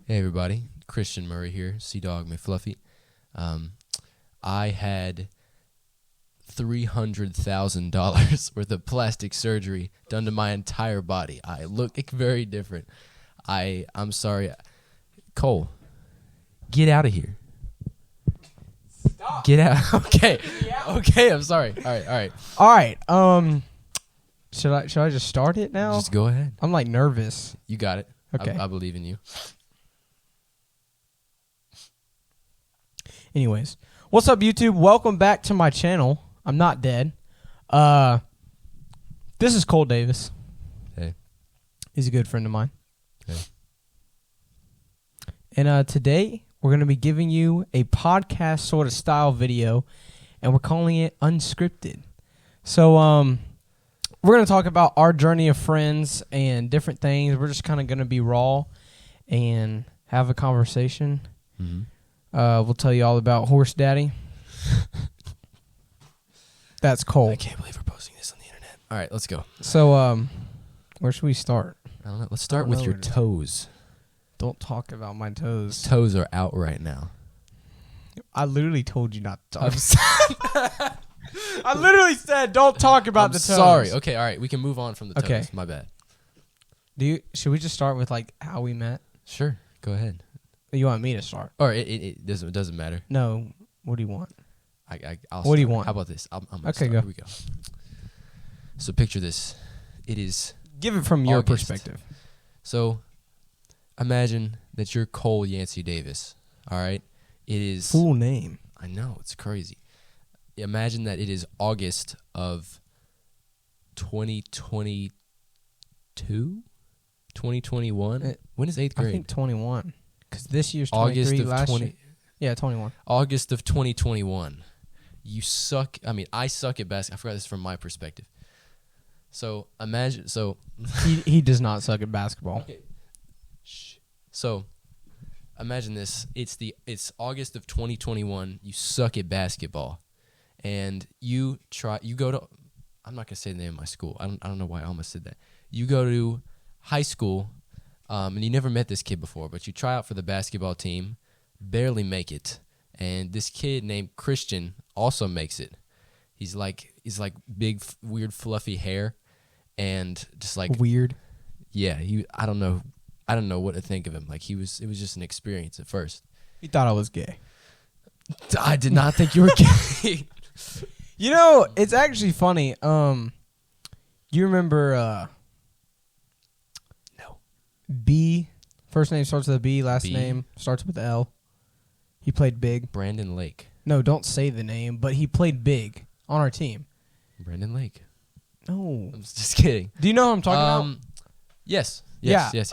Hey everybody, Christian Murray here, Sea Dog McFluffy. I had $300,000 worth of plastic surgery done to my entire body. I look very different. I'm sorry. Cole, get out of here. Stop. Get out. Okay. Okay, I'm sorry. All right. Should I just start it now? Just go ahead. I'm like nervous. You got it. Okay. I believe in you. Anyways, what's up, YouTube? Welcome back to my channel. I'm not dead. This is Cole Davis. Hey. He's a good friend of mine. Hey. And today we're going to be giving you a podcast sort of style video, and we're calling it Unscripted. So we're going to talk about our journey of friends and different things. We're just kind of going to be raw and have a conversation. Mm-hmm. We'll tell you all about Horse Daddy. That's Cole. I can't believe we're posting this on the internet. All right, let's go. So, where should we start? I don't know. Let's start with your toes. Don't talk about my toes. Toes are out right now. I literally told you not to talk. I literally said don't talk about the toes. Sorry. Okay, all right. We can move on from the toes. Okay. My bad. Should we just start with like how we met? Sure. Go ahead. You want me to start? Or it doesn't matter. No. What do you want? I'll What do you start. want? How about this? I'm gonna Okay, start. go. Here we go. So picture this. It is Give it from your August. perspective. So imagine that you're Cole Yancey Davis. All right. It is Full name. I know, it's crazy. Imagine that it is August of 2022? 2021? When is 8th grade? I think 21. Because this year's August 23. of Last 20 year. Yeah, 21. August of 2021. You suck. I mean, I suck at basketball. I forgot this from my perspective. So imagine. So he does not suck at basketball. okay. So imagine this. It's August of 2021. You suck at basketball, and you go to. I'm not gonna say the name of my school. I don't know why I almost said that. You go to high school, and you never met this kid before, but you try out for the basketball team, barely make it, and this kid named Christian also makes it. He's like big, weird, fluffy hair, and just like Weird. yeah. I don't know what to think of him. Like it was just an experience at first. You thought I was gay. I did not think you were gay. You know, it's actually funny. You remember No. B? First name starts with a B, last B? name starts with L. He played big. Brandon Lake. No, don't say the name, but he played big on our team. Brandon Lake. No. I'm just kidding. Do you know who I'm talking about? Yes. Yeah. Yes.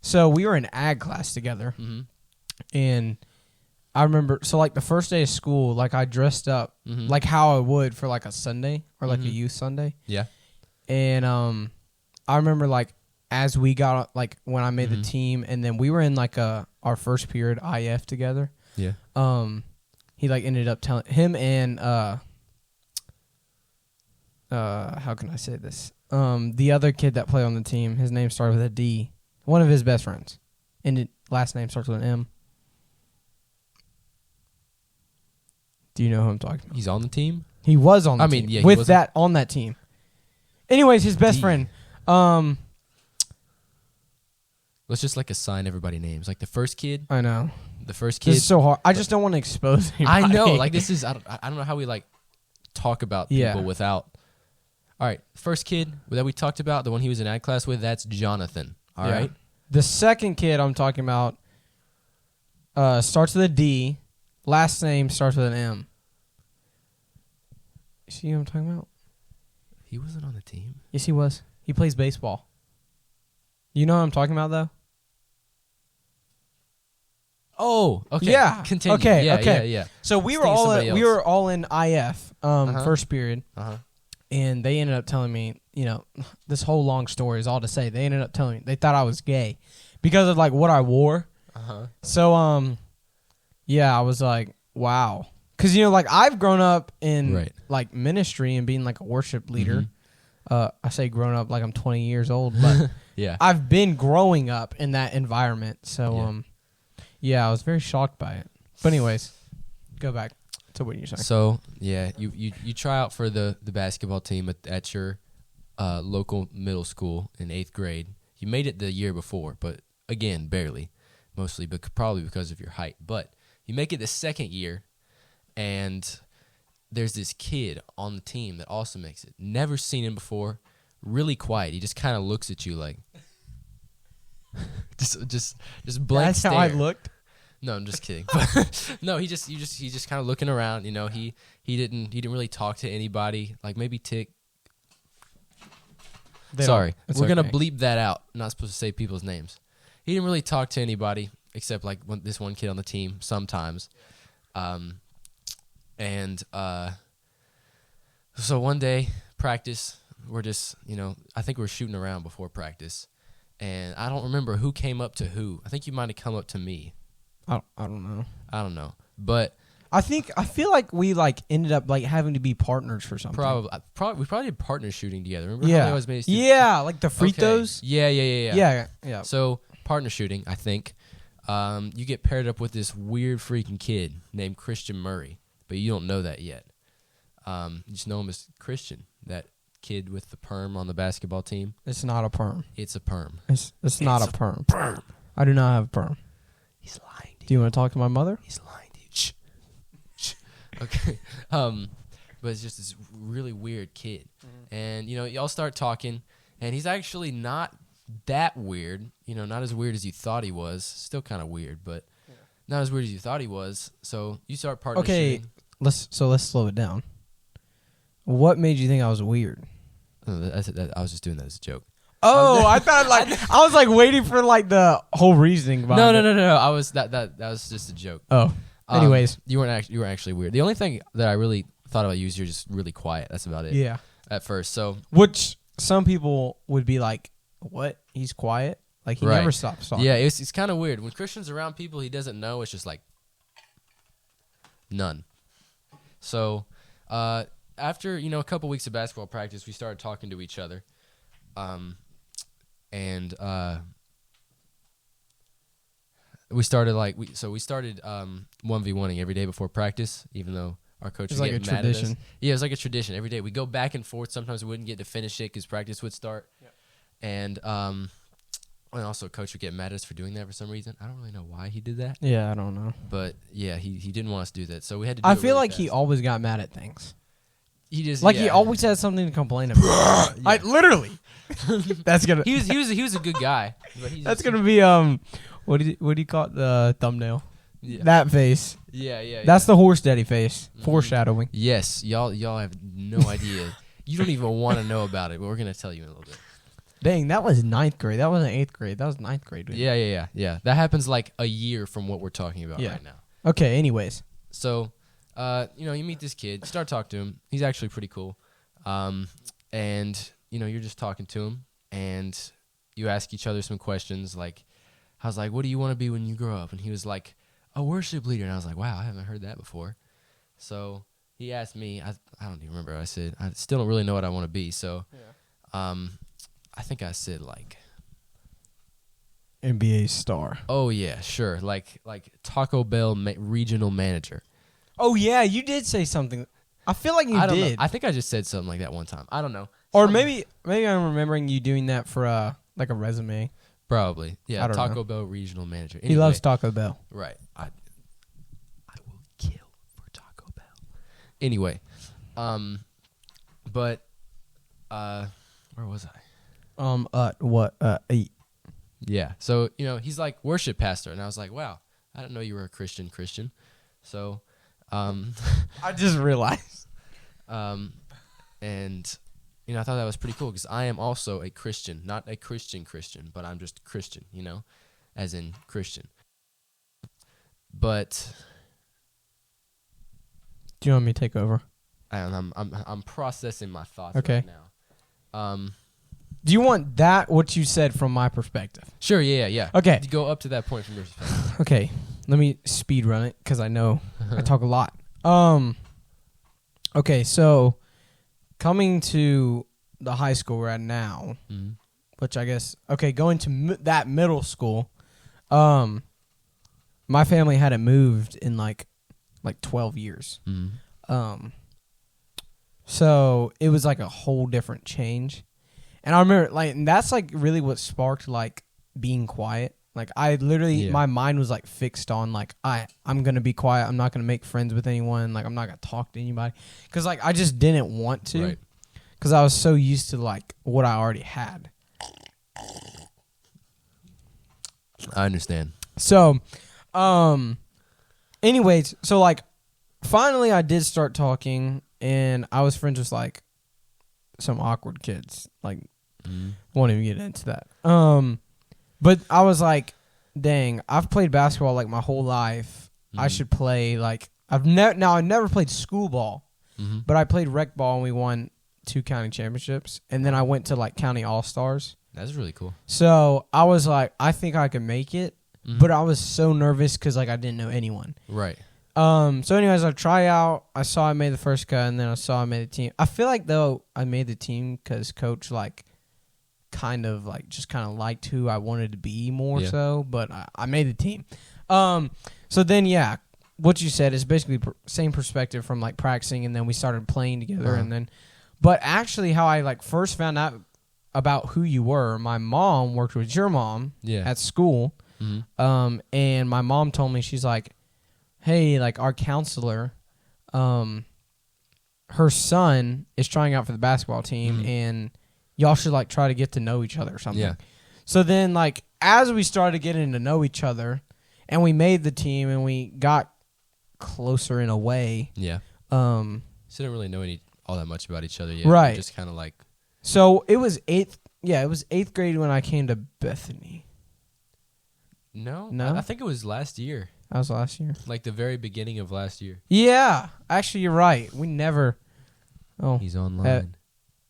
So we were in ag class together, Mm-hmm. and I remember, so like the first day of school, like I dressed up Mm-hmm. like how I would for like a Sunday or like a Mhm. youth Sunday. Yeah. And I remember like as we got like when I made Mhm. the team, and then we were in like our first period IF together. Yeah. He like ended up telling him and how can I say this? The other kid that played on the team, his name started with a D. One of his best friends, and last name starts with an M. Do you know who I'm talking about? He's on the team. He was on the team. yeah, he with wasn't- that on that team. Anyways, his best D. friend. Let's just like assign everybody names. Like the first kid. I know. The first This kid. is so hard. I just don't want to expose anybody. I know. Like this is. I don't know how we like talk about people Yeah. without. All right. First kid that we talked about, the one he was in ag class with, that's Jonathan. All right. The second kid I'm talking about starts with a D. Last name starts with an M. You see who I'm talking about? He wasn't on the team. Yes, he was. He plays baseball. You know what I'm talking about, though? Oh, okay. Yeah. Continue. Okay, Yeah, okay. Yeah. So we were Think of all somebody we else. were all in IF first period, Uh-huh. and they ended up telling me, you know, this whole long story is all to say. They ended up telling me they thought I was gay because of like what I wore. Uh-huh. So yeah, I was like, wow. Because, you know, like, I've grown up in, Right. like, ministry and being, like, a worship leader. Mhm. I say grown up like I'm 20 years old, but, Yeah. I've been growing up in that environment. So, Yeah. I was very shocked by it. But anyways, go back to what you're saying. So, yeah, you try out for the basketball team at your local middle school in 8th grade. You made it the year before, but again, barely. Mostly probably because of your height. But you make it the second year, and there's this kid on the team that also makes it. Never seen him before. Really quiet. He just kind of looks at you like just blank That's stare. how I looked. No, I'm just kidding. No, he's just kind of looking around. You know, he didn't really talk to anybody. Like maybe Tick. Sorry, we're gonna bleep that out. I'm not supposed to say people's names. He didn't really talk to anybody except like this one kid on the team sometimes. So one day practice, we're just I think we're shooting around before practice, and I don't remember who came up to who. I think you might have come up to me. I don't know. I don't know, but I feel like we ended up having to be partners for something. We probably did partner shooting together. Remember how they always made us do like the free throws. Yeah. Yeah. So partner shooting, I think. You get paired up with this weird freaking kid named Christian Murray, but you don't know that yet. You just know him as Christian, that kid with the perm on the basketball team. It's not a perm. It's a perm. It's not a perm. Perm. I do not have a perm. He's lying to you. Do you want to talk to my mother? He's lying to you. Shh. Okay. But it's just this really weird kid. Mm-hmm. And, y'all start talking, and he's actually not that weird. Not as weird as you thought he was. Still kind of weird, but not as weird as you thought he was. So you start partner shooting. Let's slow it down. What made you think I was weird? I was just doing that as a joke. Oh, I thought I was waiting for the whole reasoning behind it. No. I was that was just a joke. Oh. Anyways, you weren't actually weird. The only thing that I really thought about you is you're just really quiet. That's about it. Yeah. At first, so which some people would be like, "What? He's quiet? He never stops talking." Yeah, it's kind of weird when Christian's around people he doesn't know. It's just none. So, after a couple weeks of basketball practice, we started talking to each other, and we started 1v1ing every day before practice, even though our coach was getting mad at us. Yeah, it was like a tradition every day. We go back and forth. Sometimes we wouldn't get to finish it because practice would start, and also coach would get mad at us for doing that for some reason. I don't really know why he did that. Yeah, I don't know. But yeah, he didn't want us to do that, so we had to. Do I it feel really like fast. he always got mad at things. He just he always had something to complain about. Literally. That's gonna. He was a good guy. But that's gonna be what do you call it, the thumbnail? Yeah. That face. Yeah. That's the horse daddy face. Mm-hmm. Foreshadowing. Yes, y'all have no idea. You don't even want to know about it, but we're gonna tell you in a little bit. Dang, that was 9th grade. That wasn't 8th grade. That was 9th grade. Dude. Yeah. That happens a year from what we're talking about right now. Okay. Anyways, so, you meet this kid, start talking to him. He's actually pretty cool, and you're just talking to him, and you ask each other some questions. I was like, "What do you want to be when you grow up?" And he was like, "A worship leader." And I was like, "Wow, I haven't heard that before." So he asked me. I don't even remember what I said. I still don't really know what I want to be. So, I think I said NBA star. Oh yeah, sure. Like Taco Bell regional manager. Oh yeah, you did say something. I feel like you did. Know. I think I just said something like that one time. I don't know. Or maybe I'm remembering you doing that for a resume. Probably. Yeah, I don't Taco know. Bell regional manager. Anyway, he loves Taco Bell. Right. I will kill for Taco Bell. Anyway, but where was I? What? Eat. Yeah. So, he's like worship pastor, and I was like, wow, I didn't know you were a Christian. So, I just realized. And I thought that was pretty cool because I am also a Christian, not a Christian, but I'm just Christian, as in Christian. But do you want me to take over? I'm processing my thoughts right now. Do you want what you said from my perspective? Sure, yeah. Okay. Go up to that point from your perspective. Okay, let me speed run it because I know I talk a lot. Okay, so coming to the high school we're at now, which I guess going to that middle school, my family hadn't moved in like 12 years. Mm-hmm. So it was like a whole different change. And I remember like that's like really what sparked like being quiet. Like I literally my mind was like fixed on like I'm going to be quiet. I'm not going to make friends with anyone. Like I'm not going to talk to anybody cuz like I just didn't want to. Right. Cuz I was so used to like what I already had. I understand. So anyways, so like finally I did start talking and I was friends with like some awkward kids. Like won't even get into that. But I was like, dang, I've played basketball like my whole life. I should play like I never played school ball, but I played rec ball and we won 2 county championships. And then I went to like county all-stars. That's really cool. So I was like, I think I could make it, but I was so nervous because like I didn't know anyone. Right. So anyways, I try out. I saw I made the first cut, and then I saw I made the team. I feel like though I made the team because coach like kind of liked who I wanted to be more so, but I made the team. So then what you said is basically same perspective from like practicing, and then we started playing together, and then, but actually how I like first found out about who you were, my mom worked with your mom at school, and my mom told me, she's like, hey, like our counselor, her son is trying out for the basketball team, and y'all should like try to get to know each other or something. Yeah. So then like as we started getting to know each other and we made the team and we got closer in a way. Yeah. So didn't really know all that much about each other yet. Right. Just kind of like. So it was eighth grade when I came to Bethany. No. I think it was last year. That was last year. Like the very beginning of last year. Yeah. Actually, you're right. We never. Oh. He's online.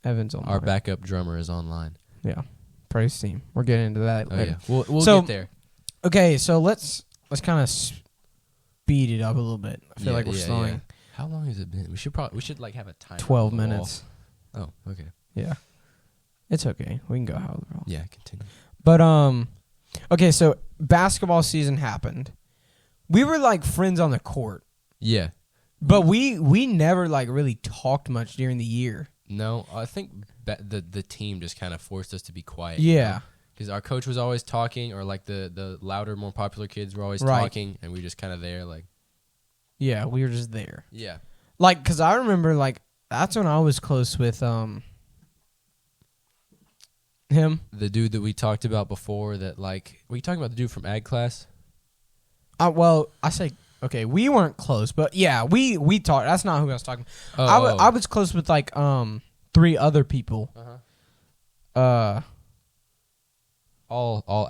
Evan's online. Our backup drummer is online. Yeah. Praise team. We're getting into that later. Yeah. We'll get there. Okay, so let's kind of speed it up a little bit. I feel like we're slowing. Yeah. How long has it been? We should like have a timer. 12 minutes. Oh, okay. Yeah. It's okay. We can go however long. Yeah, continue. But okay, so basketball season happened. We were like friends on the court. Yeah. But we never like really talked much during the year. No, I think the team just kind of forced us to be quiet. Yeah. Because our coach was always talking, or like the louder, more popular kids were always talking, and we were just kind of there like. Yeah, we were just there. Yeah. Like, because I remember like that's when I was close with him. The dude that we talked about before that like, were you talking about the dude from ag class? Well, I say, okay, we weren't close, but yeah, we talked. That's not who I was talking about. I was close with like 3 other people. All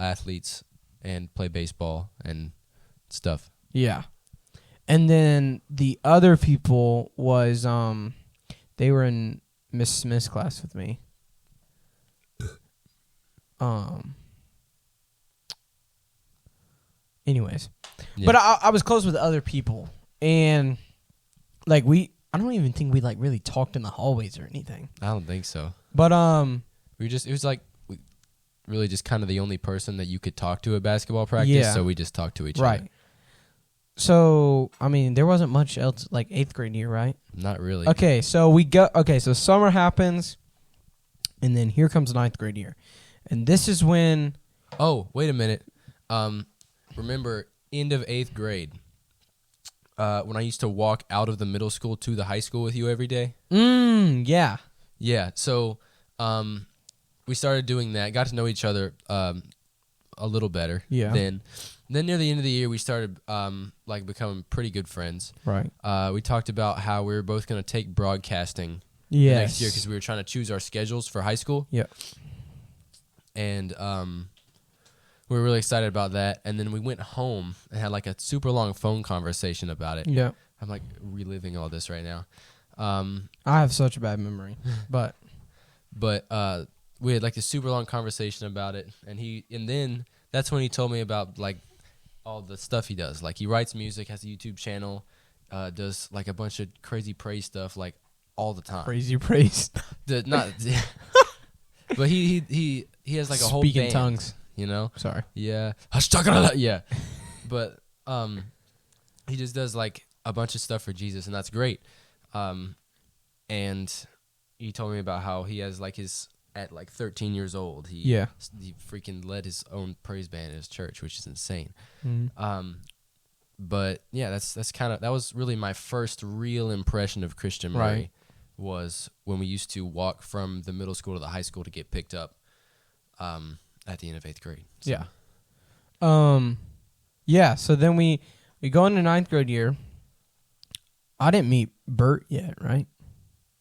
athletes and play baseball and stuff. Yeah. And then the other people was they were in Miss Smith's class with me. Anyways. Yeah. But I was close with other people, and like I don't even think we like really talked in the hallways or anything. I don't think so. But it was like really just kind of the only person that you could talk to at basketball practice, so we just talked to each other. Right. So, I mean, there wasn't much else like 8th grade year, right? Not really. Okay, so so summer happens, and then here comes 9th grade year. And this is when... Oh, wait a minute. Remember, end of 8th grade, when I used to walk out of the middle school to the high school with you every day? Yeah. Yeah, so we started doing that, got to know each other a little better. Yeah. Then near the end of the year, we started like becoming pretty good friends. Right. We talked about how we were both going to take broadcasting next year because we were trying to choose our schedules for high school. Yeah. And we were really excited about that. And then we went home and had like a super long phone conversation about it. Yeah. I'm like reliving all this right now. I have such a bad memory, but we had like a super long conversation about it, and then that's when he told me about like all the stuff he does. Like he writes music, has a YouTube channel, does like a bunch of crazy praise stuff like all the time. Crazy praise. But he has like a whole Speaking band, tongues. you know? Sorry. Yeah. Yeah. But he just does like a bunch of stuff for Jesus, and that's great. And he told me about how he has like at like 13 years old, he freaking led his own praise band in his church, which is insane. Mm-hmm. But yeah, that was really my first real impression of Christian Murray. Right. Was when we used to walk from the middle school to the high school to get picked up at the end of 8th grade. So. Yeah. Yeah, so then we go into 9th grade year. I didn't meet Bert yet, right?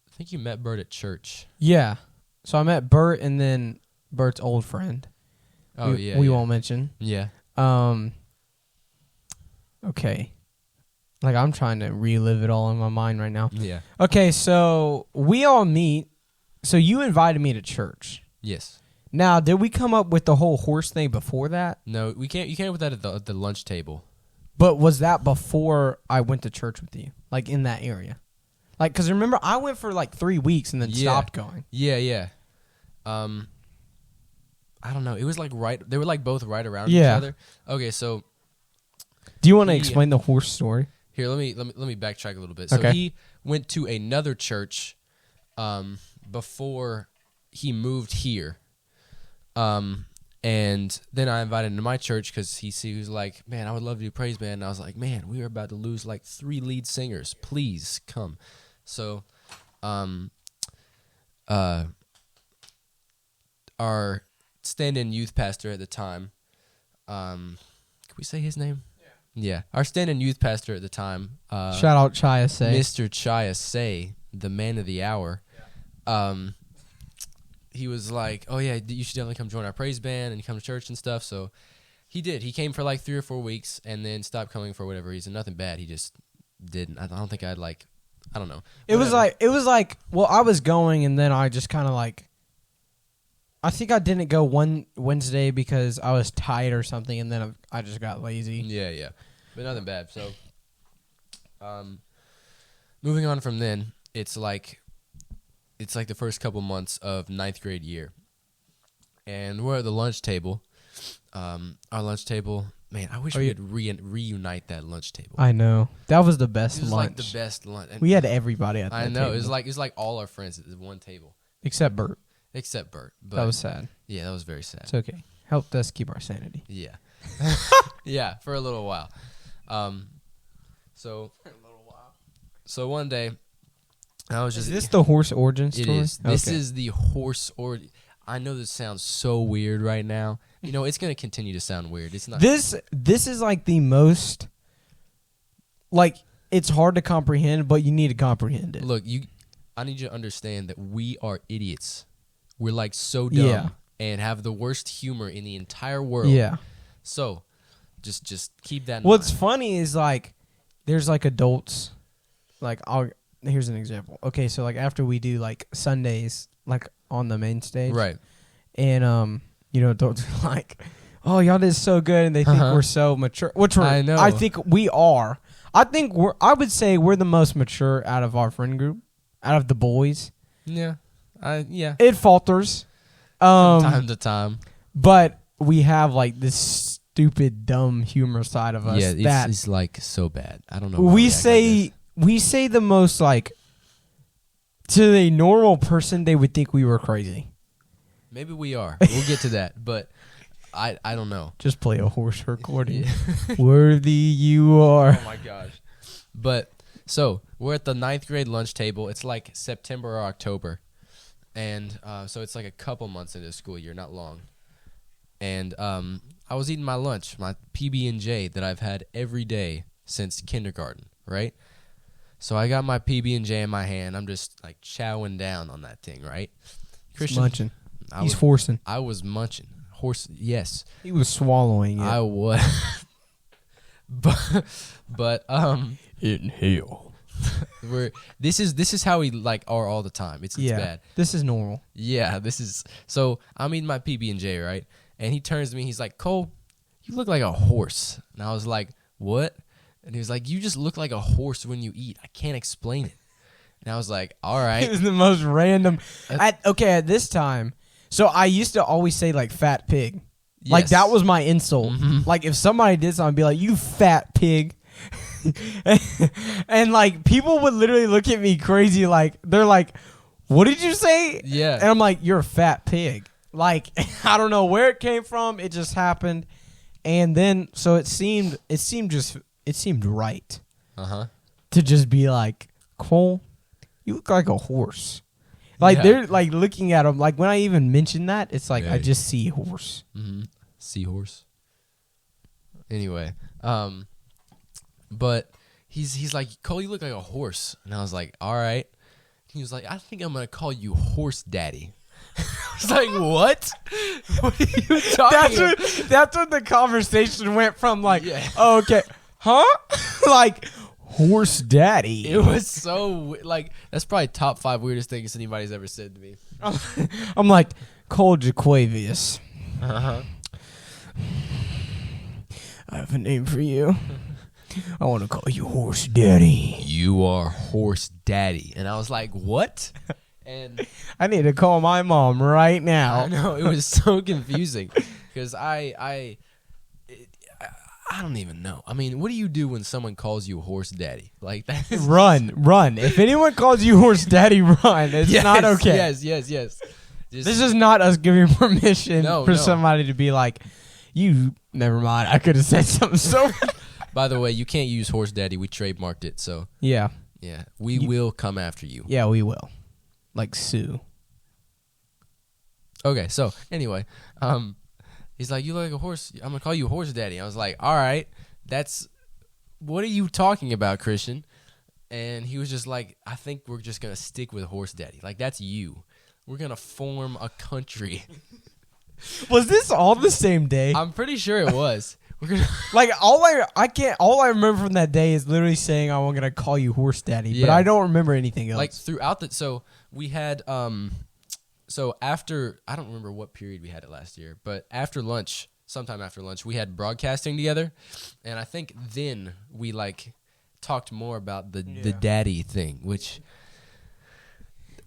I think you met Bert at church. Yeah. So I met Bert and then Bert's old friend. Oh, we won't mention. Yeah. Okay. Like, I'm trying to relive it all in my mind right now. Yeah. Okay, so we all meet. So you invited me to church. Yes. Now, did we come up with the whole horse thing before that? No, we can't. You can't with that at the lunch table. But was that before I went to church with you? Like, in that area? Like, because remember, I went for like 3 weeks and then stopped going. Yeah. I don't know. It was like they were like both right around each other. Okay, so. Do you want to explain the horse story? Here, let me backtrack a little bit. So he went to another church before he moved here. And then I invited him to my church because he was like, man, I would love to do praise band. And I was like, man, we are about to lose like 3 lead singers. Please come. So our stand-in youth pastor at the time, can we say his name? Yeah. Our stand-in youth pastor at the time. Shout out Chaya Say. Mr. Chaya Say, the man of the hour. He was like, oh, yeah, you should definitely come join our praise band and come to church and stuff. So he did. He came for like 3 or 4 weeks and then stopped coming for whatever reason. Nothing bad. He just didn't. I don't think I'd like, I don't know. It was like, well, I was going and then I just kind of like, I think I didn't go one Wednesday because I was tired or something, and then I just got lazy. Yeah. But nothing bad. So, moving on from then, it's like the first couple months of 9th grade year, and we're at the lunch table. Our lunch table, man, I wish we could reunite that lunch table. I know, that was the best lunch. It was like the best lunch. And we had everybody at that I know table. it was like all our friends at the one table, except Bert. But that was sad. Yeah, that was very sad. It's okay. Helped us keep our sanity. Yeah. Yeah, for a little while. So one day, I was just. Is this the horse origin story? It is. This is the horse origin. I know this sounds so weird right now. You know, it's going to continue to sound weird. It's not. This is like the most. Like, it's hard to comprehend, but you need to comprehend it. Look, I need you to understand that we are idiots. We're like so dumb and have the worst humor in the entire world. Yeah. So, just keep that in What's mind. funny is like, there's like adults. Like, here's an example. Okay, so like after we do like Sundays, like on the main stage, right? And adults are like, oh, y'all did so good, and they think we're so mature. Which I know. I think we are. I would say we're the most mature out of our friend group, out of the boys. Yeah. Yeah. It falters. From time to time. But we have like this stupid, dumb humor side of us. Yeah, it's like so bad. I don't know. We say the most like, to a normal person, they would think we were crazy. Maybe we are. We'll get to that. But I don't know. Just play a horse recording. Worthy you are. Oh my gosh. But so we're at the 9th grade lunch table. It's like September or October. And so it's like a couple months into the school year, not long. And I was eating my lunch, my PB&J that I've had every day since kindergarten, right? So I got my PB&J in my hand. I'm just like chowing down on that thing, right? Christian, munching. He's forcing. I was munching. Horse, yes. He was swallowing it. I was. but inhale. This is how we like are all the time. It's bad. This is normal. Yeah, so I'm eating my PB&J, right? And he turns to me, he's like, Cole, you look like a horse. And I was like, what? And he was like, you just look like a horse when you eat. I can't explain it. And I was like, all right. It was the most random. At this time, So I used to always say like fat pig. Like Yes. that was my insult. Like if somebody did something, I'd be like, you fat pig. And like people would literally look at me crazy. Like they're like, what did you say? Yeah. And I'm like, you're a fat pig. Like I don't know where it came from. It just happened. And then so it seemed right to just be like, Cole, you look like a horse. Like they're like looking at him. Like when I even mention that, it's like I just see horse. Seahorse. Anyway, but he's like, Cole, you look like a horse, and I was like, all right. He was like, I think I'm gonna call you Horse Daddy. I was like, what? What are you talking about? That's what the conversation went from. Like, oh, okay, huh? Like. Horse Daddy. It was so like that's probably top 5 weirdest things anybody's ever said to me. I'm like Cole Jaquavius. I have a name for you. I want to call you Horse Daddy. You are Horse Daddy, and I was like, what? And I need to call my mom right now. I know it was so confusing because I don't even know. I mean, what do you do when someone calls you Horse Daddy? Like that? Run. If anyone calls you Horse Daddy, run. It's not okay. Yes. This is not us giving permission for somebody to be like, you. Never mind. I could have said something so. By the way, you can't use Horse Daddy. We trademarked it, so yeah. We will come after you. Yeah, we will. Like sue. Okay, so anyway, he's like, you look like a horse. I'm going to call you Horse Daddy. I was like, all right, what are you talking about, Christian? And he was just like, I think we're just going to stick with Horse Daddy. Like, that's you. We're going to form a country. Was this all the same day? I'm pretty sure it was. We're gonna like, all I remember from that day is literally saying, I'm going to call you Horse Daddy. But I don't remember anything else. Like, throughout so we had, so after, I don't remember what period we had it last year, but after lunch, sometime after lunch, we had broadcasting together, and I think then we like talked more about the daddy thing, which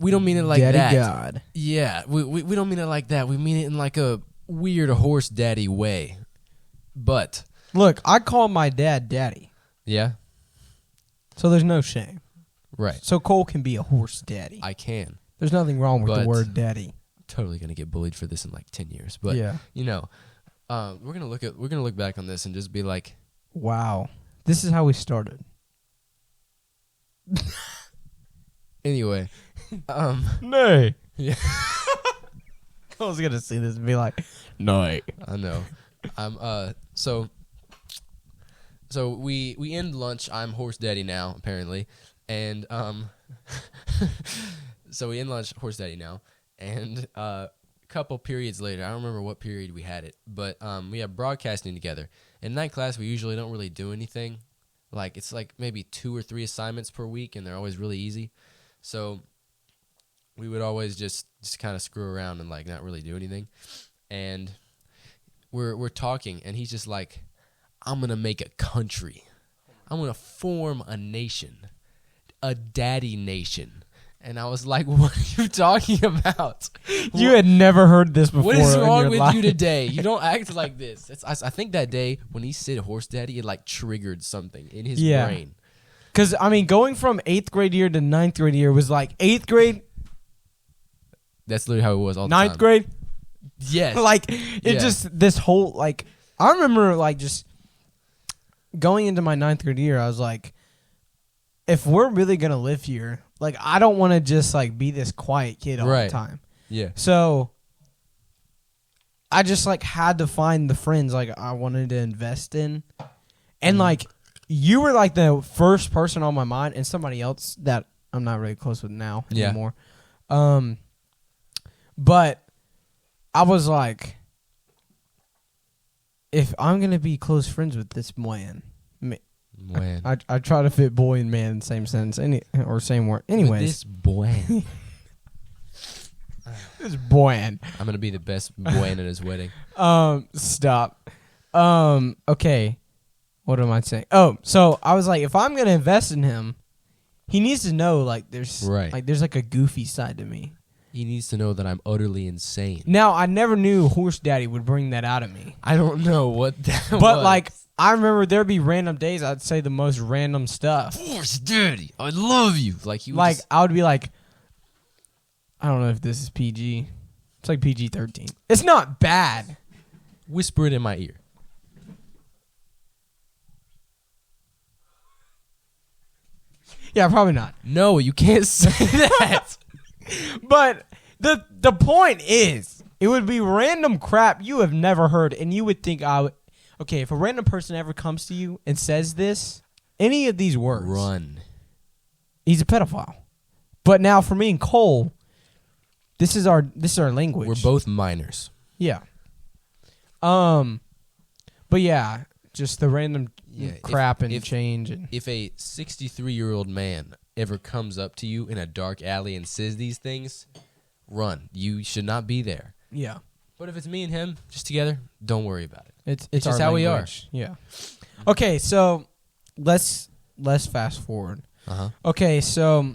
we don't mean it like daddy that. God. Yeah, we don't mean it like that. We mean it in like a weird horse daddy way. But look, I call my dad Daddy. Yeah. So there's no shame. Right. So Cole can be a horse daddy. I can. There's nothing wrong with the word daddy. I'm totally gonna get bullied for this in like 10 years. But you know, we're gonna look back on this and just be like, wow, this is how we started. Anyway, nay. Yeah. I was gonna see this and be like, nay. I know. So we end lunch. I'm Horse Daddy now, apparently, and so we end lunch, Horse Daddy now, and a couple periods later, I don't remember what period we had it, but we have broadcasting together. In that class, we usually don't really do anything. Like it's like maybe 2 or 3 assignments per week, and they're always really easy. So we would always just kind of screw around and like not really do anything, and we're talking, and he's just like, I'm going to make a country. I'm going to form a nation, a daddy nation. And I was like, what are you talking about? You had never heard this before. What is wrong in your with life? you today? You don't act like this. I think that day when he said Horse Daddy, it like triggered something in his brain. Because, I mean, going from 8th grade year to 9th grade year was like 8th grade. That's literally how it was all the time. 9th grade. Yes. Like, it just, this whole, like, I remember, like, just going into my 9th grade year, I was like, if we're really going to live here, like, I don't want to just, like, be this quiet kid all the time. Yeah. So, I just, like, had to find the friends, like, I wanted to invest in. And, like, you were, like, the first person on my mind, and somebody else that I'm not really close with now anymore. But I was like, if I'm going to be close friends with this man. I try to fit boy and man in the same sentence, or same word. Anyways. With this boy. This boy. I'm going to be the best boy at his wedding. Stop. Okay. What am I saying? Oh, so I was like, if I'm going to invest in him, he needs to know, like, there's like a goofy side to me. He needs to know that I'm utterly insane. Now, I never knew Horse Daddy would bring that out of me. I don't know what that was. But, like, I remember there'd be random days I'd say the most random stuff. Horse Daddy, I love you. Like, he would Like, just, I would be like, I don't know if this is PG. It's like PG-13. It's not bad. whisper it in my ear. Yeah, probably not. No, you can't say that. But the point is, it would be random crap you have never heard, and you would think I would. Okay, if a random person ever comes to you and says this, any of these words, Run. he's a pedophile. But now for me and Cole, this is our language. We're both minors. Yeah. But yeah, just the random crap and change. And If a 63-year-old man ever comes up to you in a dark alley and says these things, run. You should not be there. yeah, But if it's me and him just together, don't worry about it. it's just our how we are. language. Yeah. Okay, so let's fast forward. Uh-huh. Okay, so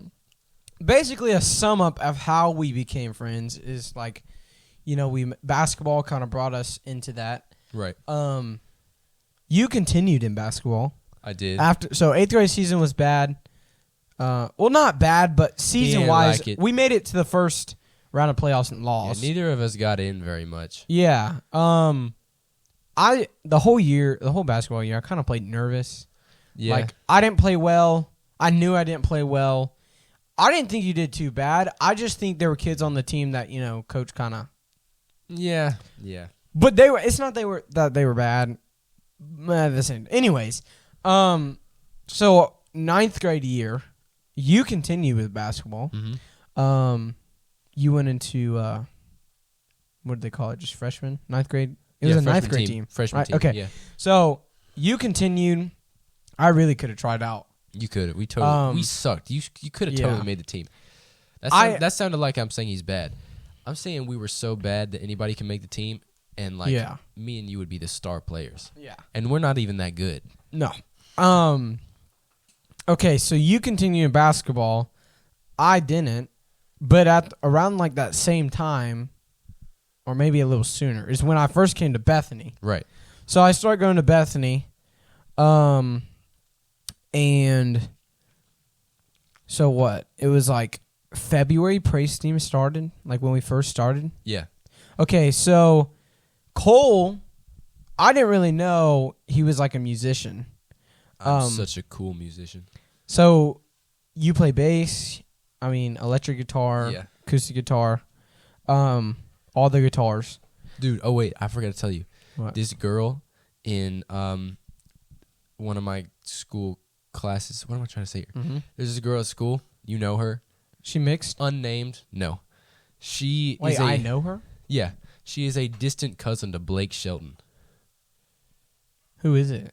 basically a sum up of how we became friends is like, basketball kind of brought us into that. Right. You continued in basketball I did. so 8th grade season was bad. Well, not bad, but season wise, like it. we made it to the first round of playoffs and lost. Yeah, neither of us got in very much. Yeah. The whole basketball year, I kind of played nervous. Yeah. Like, I didn't play well. I knew I didn't play well. I didn't think you did too bad. I just think there were kids on the team that, coach kind of. Yeah. Yeah. But it's not that they were bad. The same. Anyways, so 9th grade year, you continue with basketball. Mm-hmm. You went into what did they call it? Just freshman, 9th grade. It was a 9th grade team. Freshman right? team. Okay. Yeah. So you continued. I really could have tried out. You could have. We sucked. You could have totally made the team. That sounded like I'm saying he's bad. I'm saying we were so bad that anybody can make the team, and me and you would be the star players. Yeah. And we're not even that good. No. Okay, so you continue in basketball. I didn't, but at around like that same time, or maybe a little sooner, is when I first came to Bethany. Right. So I started going to Bethany, and so what? It was like February praise team started, like when we first started. Yeah. Okay, so Cole, I didn't really know he was like a musician. I'm such a cool musician. So you play bass, electric guitar, acoustic guitar, all the guitars. Dude, oh wait, I forgot to tell you. What? This girl in one of my school classes. What am I trying to say here? Mm-hmm. There's this girl at school. You know her. She mixed? Unnamed? No. She Wait, is I know her? Yeah. She is a distant cousin to Blake Shelton. Who is it?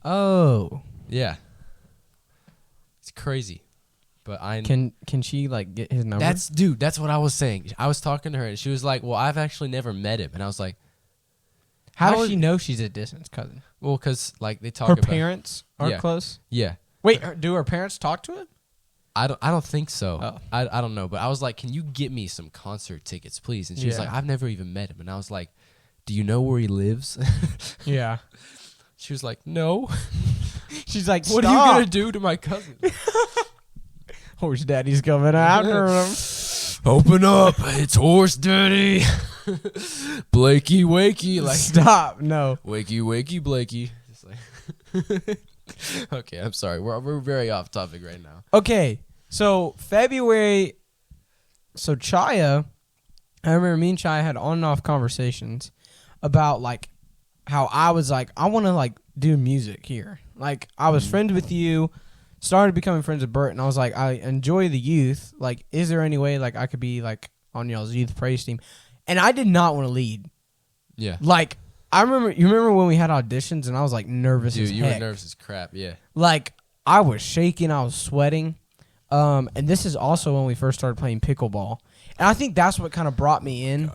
Oh. Yeah. It's crazy. But Can she like get his number? That's what I was saying. I was talking to her and she was like, "Well, I've actually never met him." And I was like, How does she know she's a distant cousin? "Well, cuz like they talk Her about parents aren't close? Yeah. Wait, do her parents talk to him? I don't think so. Oh. I don't know, but I was like, "Can you get me some concert tickets, please?" And she was like, "I've never even met him." And I was like, "Do you know where he lives?" Yeah. She was like, "No." She's like, "What are you going to do to my cousin?" Horse Daddy's coming after him. Open up. It's Horse Daddy. Blakey wakey. Like, stop. No. Wakey wakey Blakey. Just like okay, I'm sorry. We're very off topic right now. Okay. So February, so Chaya, I remember me and Chaya had on and off conversations about like how I was like, I want to like do music here. Like I was friends with you, started becoming friends with Bert, and I was like, I enjoy the youth. Like, is there any way like I could be like on y'all's youth praise team? And I did not want to lead. Yeah. Like, you remember when we had auditions and I was like nervous as heck. Dude, you were nervous as crap, yeah. Like, I was shaking, I was sweating. And this is also when we first started playing pickleball. And I think that's what kind of brought me in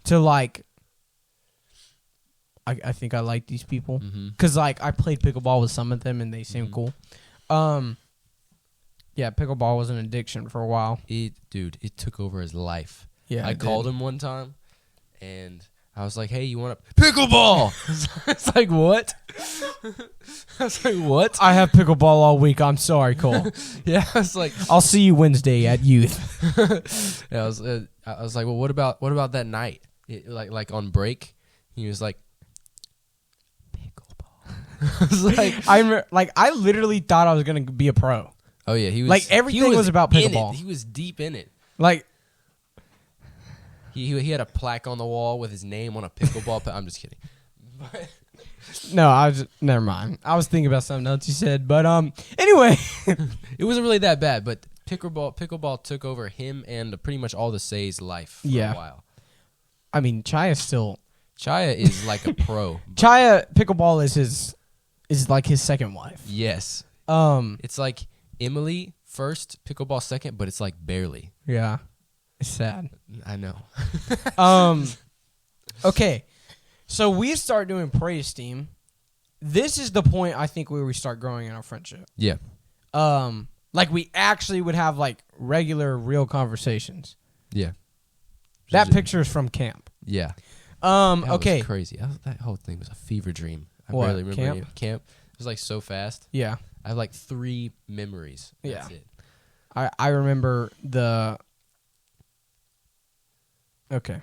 to like, I think I like these people. Because, like, I played pickleball with some of them and they seemed cool. Yeah, pickleball was an addiction for a while. It took over his life. Yeah, I called him one time, and I was like, "Hey, you want a pickleball?" It's like, what? I was like, what? I have pickleball all week. I'm sorry, Cole. Yeah, I was like, I'll see you Wednesday at youth. yeah, I was like, well, what about that night? Like on break, he was like, pickleball. I was like, I literally thought I was gonna be a pro. oh yeah, he was Like, everything was about in pickleball. it. He was deep in it. Like, He had a plaque on the wall with his name on a pickleball. I'm just kidding. But no, never mind. I was thinking about something else you said, but anyway, it wasn't really that bad. But pickleball took over him and pretty much all the Say's life for a while. I mean, Chaya is like a pro. Chaya pickleball is like his second wife. Yes. It's like Emily first, pickleball second, but it's like barely. Yeah, it's sad. I know. Okay, so we start doing praise team. This is the point I think where we start growing in our friendship. Yeah. Like we actually would have like regular, real conversations. Yeah. That picture is from camp. Yeah. That okay. was crazy. That whole thing was a fever dream. I What, barely remember camp? camp. It was like so fast. Yeah. I have like 3 memories. That's Yeah. it. I remember the. Okay.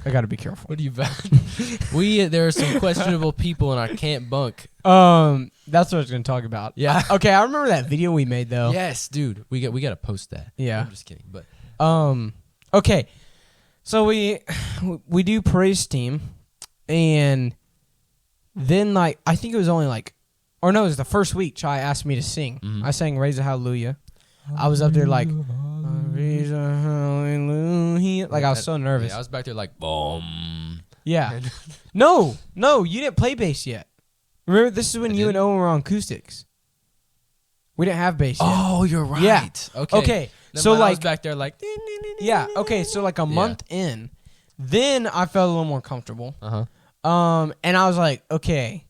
I got to be careful. What do you there are some questionable people in our camp bunk. That's what I was going to talk about. Yeah. Okay, I remember that video we made though. Yes, dude. We got to post that. Yeah. I'm just kidding, but okay. So we do praise team, and then like I think it was only like, or no, it was the first week Chai asked me to sing. Mhm. I sang Raise a Hallelujah. I was up there like Raise a Hallelujah. Like I was so nervous. Yeah, I was back there like boom. Yeah. No, you didn't play bass yet. Remember, this is when you and Owen were on acoustics. We didn't have bass yet. Oh, you're right. Yeah. Okay. So I was like, back there like yeah. Okay. So like a month in, then I felt a little more comfortable. And I was like, okay,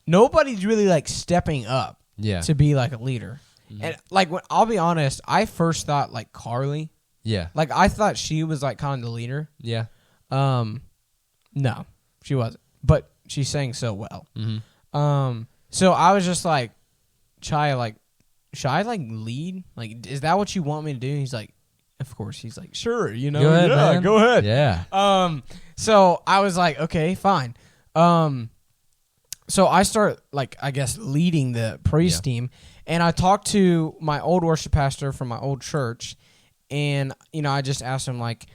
nobody's really like stepping up. Yeah. To be like a leader. Mm-hmm. And like, I'll be honest, I first thought like Carly. Yeah. Like I thought she was like kind of the leader. Yeah. No, she wasn't. But she sang so well. Mm-hmm. So I was just like, Chai, like, should I like lead? Like, is that what you want me to do? And he's like, of course. He's like, sure, you know, go ahead, yeah, man. go ahead. Yeah. So I was like, okay, fine. So I start like, I guess, leading the praise team, and I talked to my old worship pastor from my old church, and you know, I just asked him like,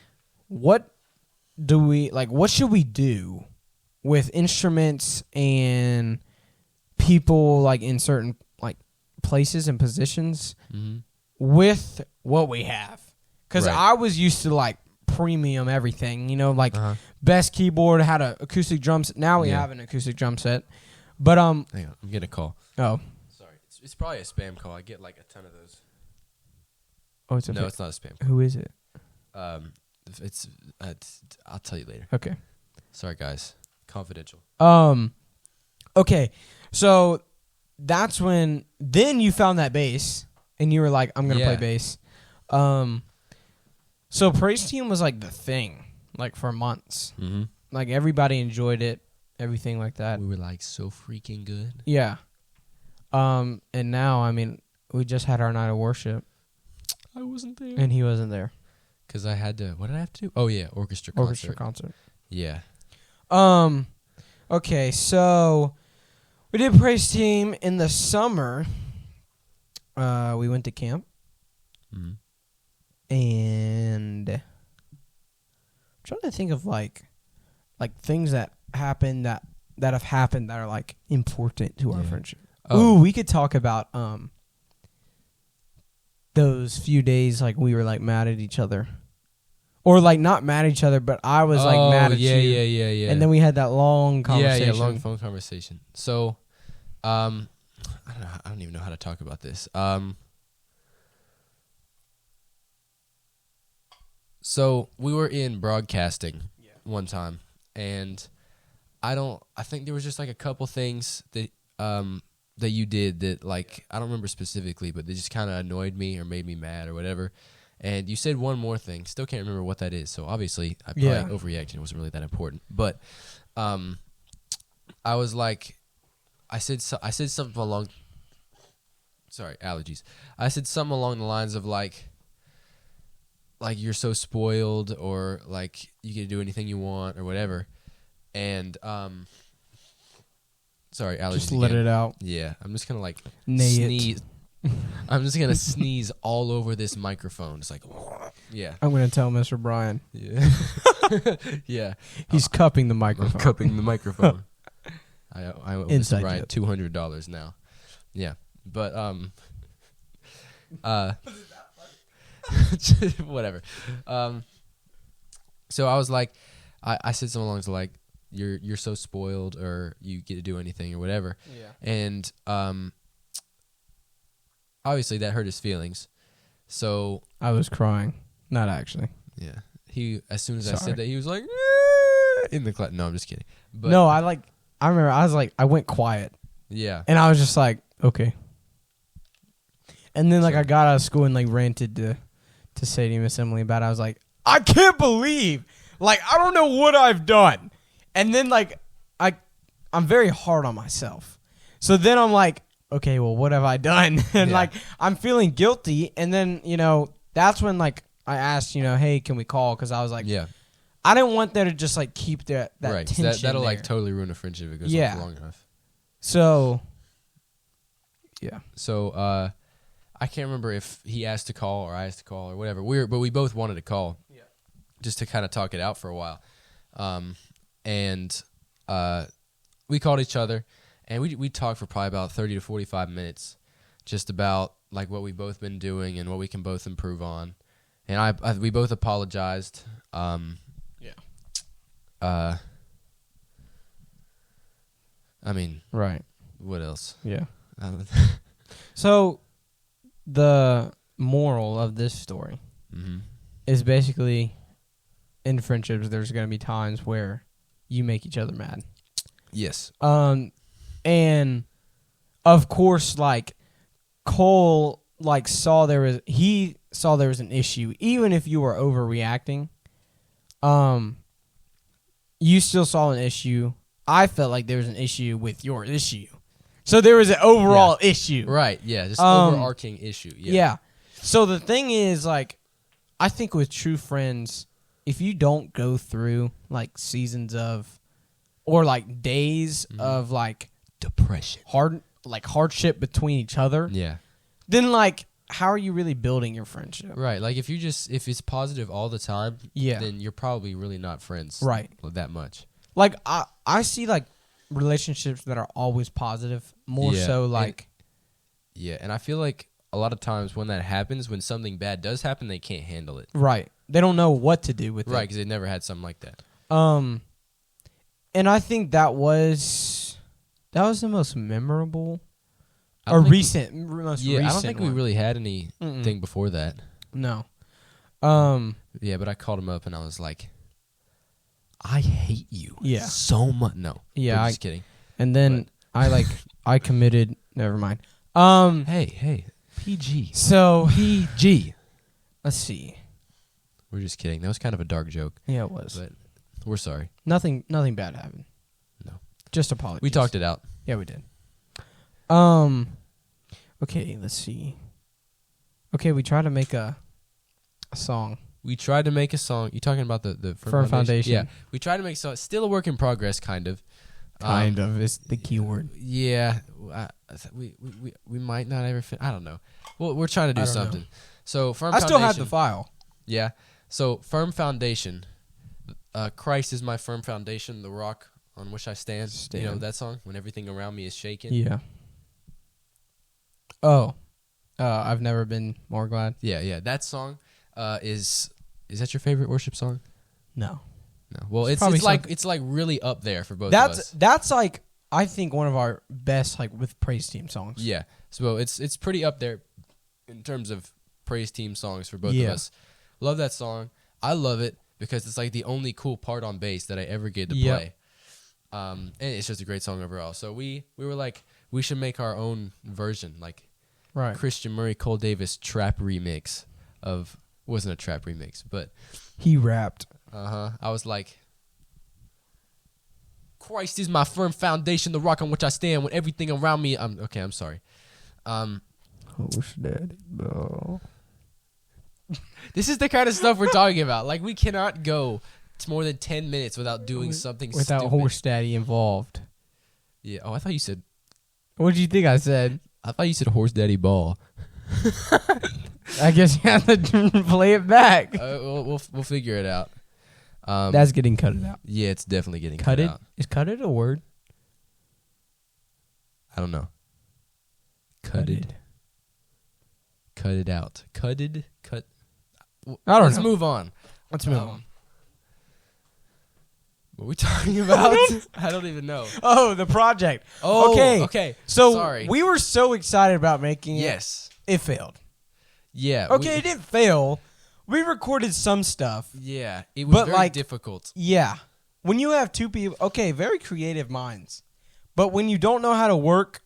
what should we do with instruments and people like in certain like places and positions with what we have? Because I was used to like premium everything, you know, like best keyboard, had an acoustic drum set. Now we have an acoustic drum set, but hang on, I'm getting a call. Oh, sorry, it's probably a spam call. I get like a ton of those. oh, it's okay. No, it's not a spam call. Who is it? It's I'll tell you later. Okay. Sorry, guys. Confidential. Okay, so that's when then you found that bass and you were like, I'm gonna play bass. So praise team was like the thing, like for months. Mm-hmm. Like everybody enjoyed it, everything like that. We were like so freaking good. Yeah. And now, I mean, we just had our night of worship. I wasn't there. And he wasn't there. Because I had to, what did I have to do? Oh, yeah, orchestra concert. Yeah. Okay, so we did praise team in the summer. We went to camp. Mm-hmm. And I'm trying to think of like things that happened that have happened that are like important to our friendship. Oh. Ooh, we could talk about those few days like we were like mad at each other. Or like not mad at each other, but I was like mad at you. Yeah. And then we had that long conversation. Yeah, long phone conversation. So, I don't even know how to talk about this. So we were in broadcasting one time, and I think there was just like a couple things that that you did that, like, I don't remember specifically, but they just kind of annoyed me or made me mad or whatever. And you said one more thing. Still can't remember what that is. So obviously I probably overreacted. It wasn't really that important. But I was like, I said something along. Sorry, allergies. I said something along the lines of like you're so spoiled, or like you can do anything you want or whatever. And sorry, allergies. Just let again. it out. Yeah, I'm just gonna like Sneeze. I'm just gonna sneeze all over this microphone. It's like, yeah. I'm gonna tell Mr. Brian. Yeah. Yeah. He's cupping the microphone. I'm cupping the microphone. I owe Mr. Inside Brian joke. $200 now. Yeah, but whatever. So I was like, I said something along the like, you're so spoiled, or you get to do anything or whatever. Yeah. And obviously that hurt his feelings. So I was crying. Not actually. yeah, he as soon as I Sorry. said that, he was like in the class. No, I'm just kidding. But No, I remember I went quiet. yeah, And I was just like, okay. And then like So- I got out of school and like ranted to Sadie and Miss Emily about it. I was like, I can't believe, like, I don't know what I've done. And then like I'm very hard on myself. So then I'm like, okay, well, what have I done? And Yeah. like I'm feeling guilty. And then, that's when like I asked, hey, can we call? Because I was like, yeah, I didn't want there to just like keep that right. 'Cause tension that'll there. like totally ruin a friendship if it goes Yeah. on for long enough. So yeah. So I can't remember if he asked to call or I asked to call or whatever. But we both wanted to call, just to kind of talk it out for a while. And we called each other, and we talked for probably about 30 to 45 minutes, just about like what we've both been doing and what we can both improve on. And we both apologized. I mean, Right. what else? Yeah. So the moral of this story Mm-hmm. is basically in friendships there's going to be times where you make each other mad. Yes. And of course like Cole like saw there was an issue, even if you were overreacting. You still saw an issue. I felt like there was an issue with your issue. So there was an overall issue. Right. Yeah. Just overarching issue. Yeah. Yeah. So the thing is, like, I think with true friends, if you don't go through like seasons of, or like days of like Depression. hardship between each other, Yeah. then like, how are you really building your friendship? Right. Like if it's positive all the time, Yeah. then you're probably really not friends. Right. That much. Like I see like relationships that are always positive, more Yeah, so like Yeah. And I feel like a lot of times when that happens, when something bad does happen, they can't handle it. right. They don't know what to do with Right. it. Because they never had something like that. And I think that was the most memorable I don't or think- recent, most recent. Yeah. I don't think we one. really had anything Mm-mm. before that. No. Yeah. But I called him up and I was like, I hate you. Yeah. So much. No. Yeah, I'm just kidding. And then I committed. Never mind. Hey. PG. So PG. let's see. We're just kidding. That was kind of a dark joke, Yeah, it was. but we're sorry. Nothing bad happened. No. Just apologies. We talked it out. Yeah, we did. Okay, let's see. Okay, we tried to make a song. We tried to make a song. You talking about the Firm Foundation? Yeah. We tried to make a song. Still a work in progress, kind of. Kind of is the key word. Yeah. We might not ever I don't know. Well, we're trying to do I don't know. something. So, Firm I Foundation. still have the file. Yeah. So, Firm Foundation. Christ is my firm foundation, the rock on which I stand. You know Stand. that song? When everything around me is shaken. Yeah. Oh. I've never been more glad. Yeah. That song is that your favorite worship song? No. No. Well, It's it's probably like really up there for both of us. That's like I think one of our best like with praise team songs. Yeah. So it's pretty up there in terms of praise team songs for both of Yeah. us. Love that song. I love it because it's like the only cool part on bass that I ever get to Yep. play. And it's just a great song overall. So we were like, we should make our own version, like Right. Christian Murray Cole Davis trap remix of wasn't a trap remix, but He rapped. I was like, Christ is my firm foundation, the rock on which I stand. When everything around me, I'm sorry. Daddy, bro. This is the kind of stuff we're talking about. Like, we cannot go to more than 10 minutes without doing something Without stupid. Horse Daddy involved. Yeah. Oh, I thought you said I said? Horse Daddy Ball. I guess you have to play it back. We'll figure it out. That's getting cut out. Yeah, it's definitely getting cut out. Is cut it a word? I don't know. Cut it out. Cut. I don't Let's know. move on. Let's move on. What are we talking about? I don't even know. Oh, the project. Oh, okay. Okay. So sorry. we were so excited about making it. Yes. It failed. Yeah. Okay, it didn't fail. We recorded some stuff. Yeah. It was very difficult. Yeah. When you have two people, okay, very creative minds. But when you don't know how to work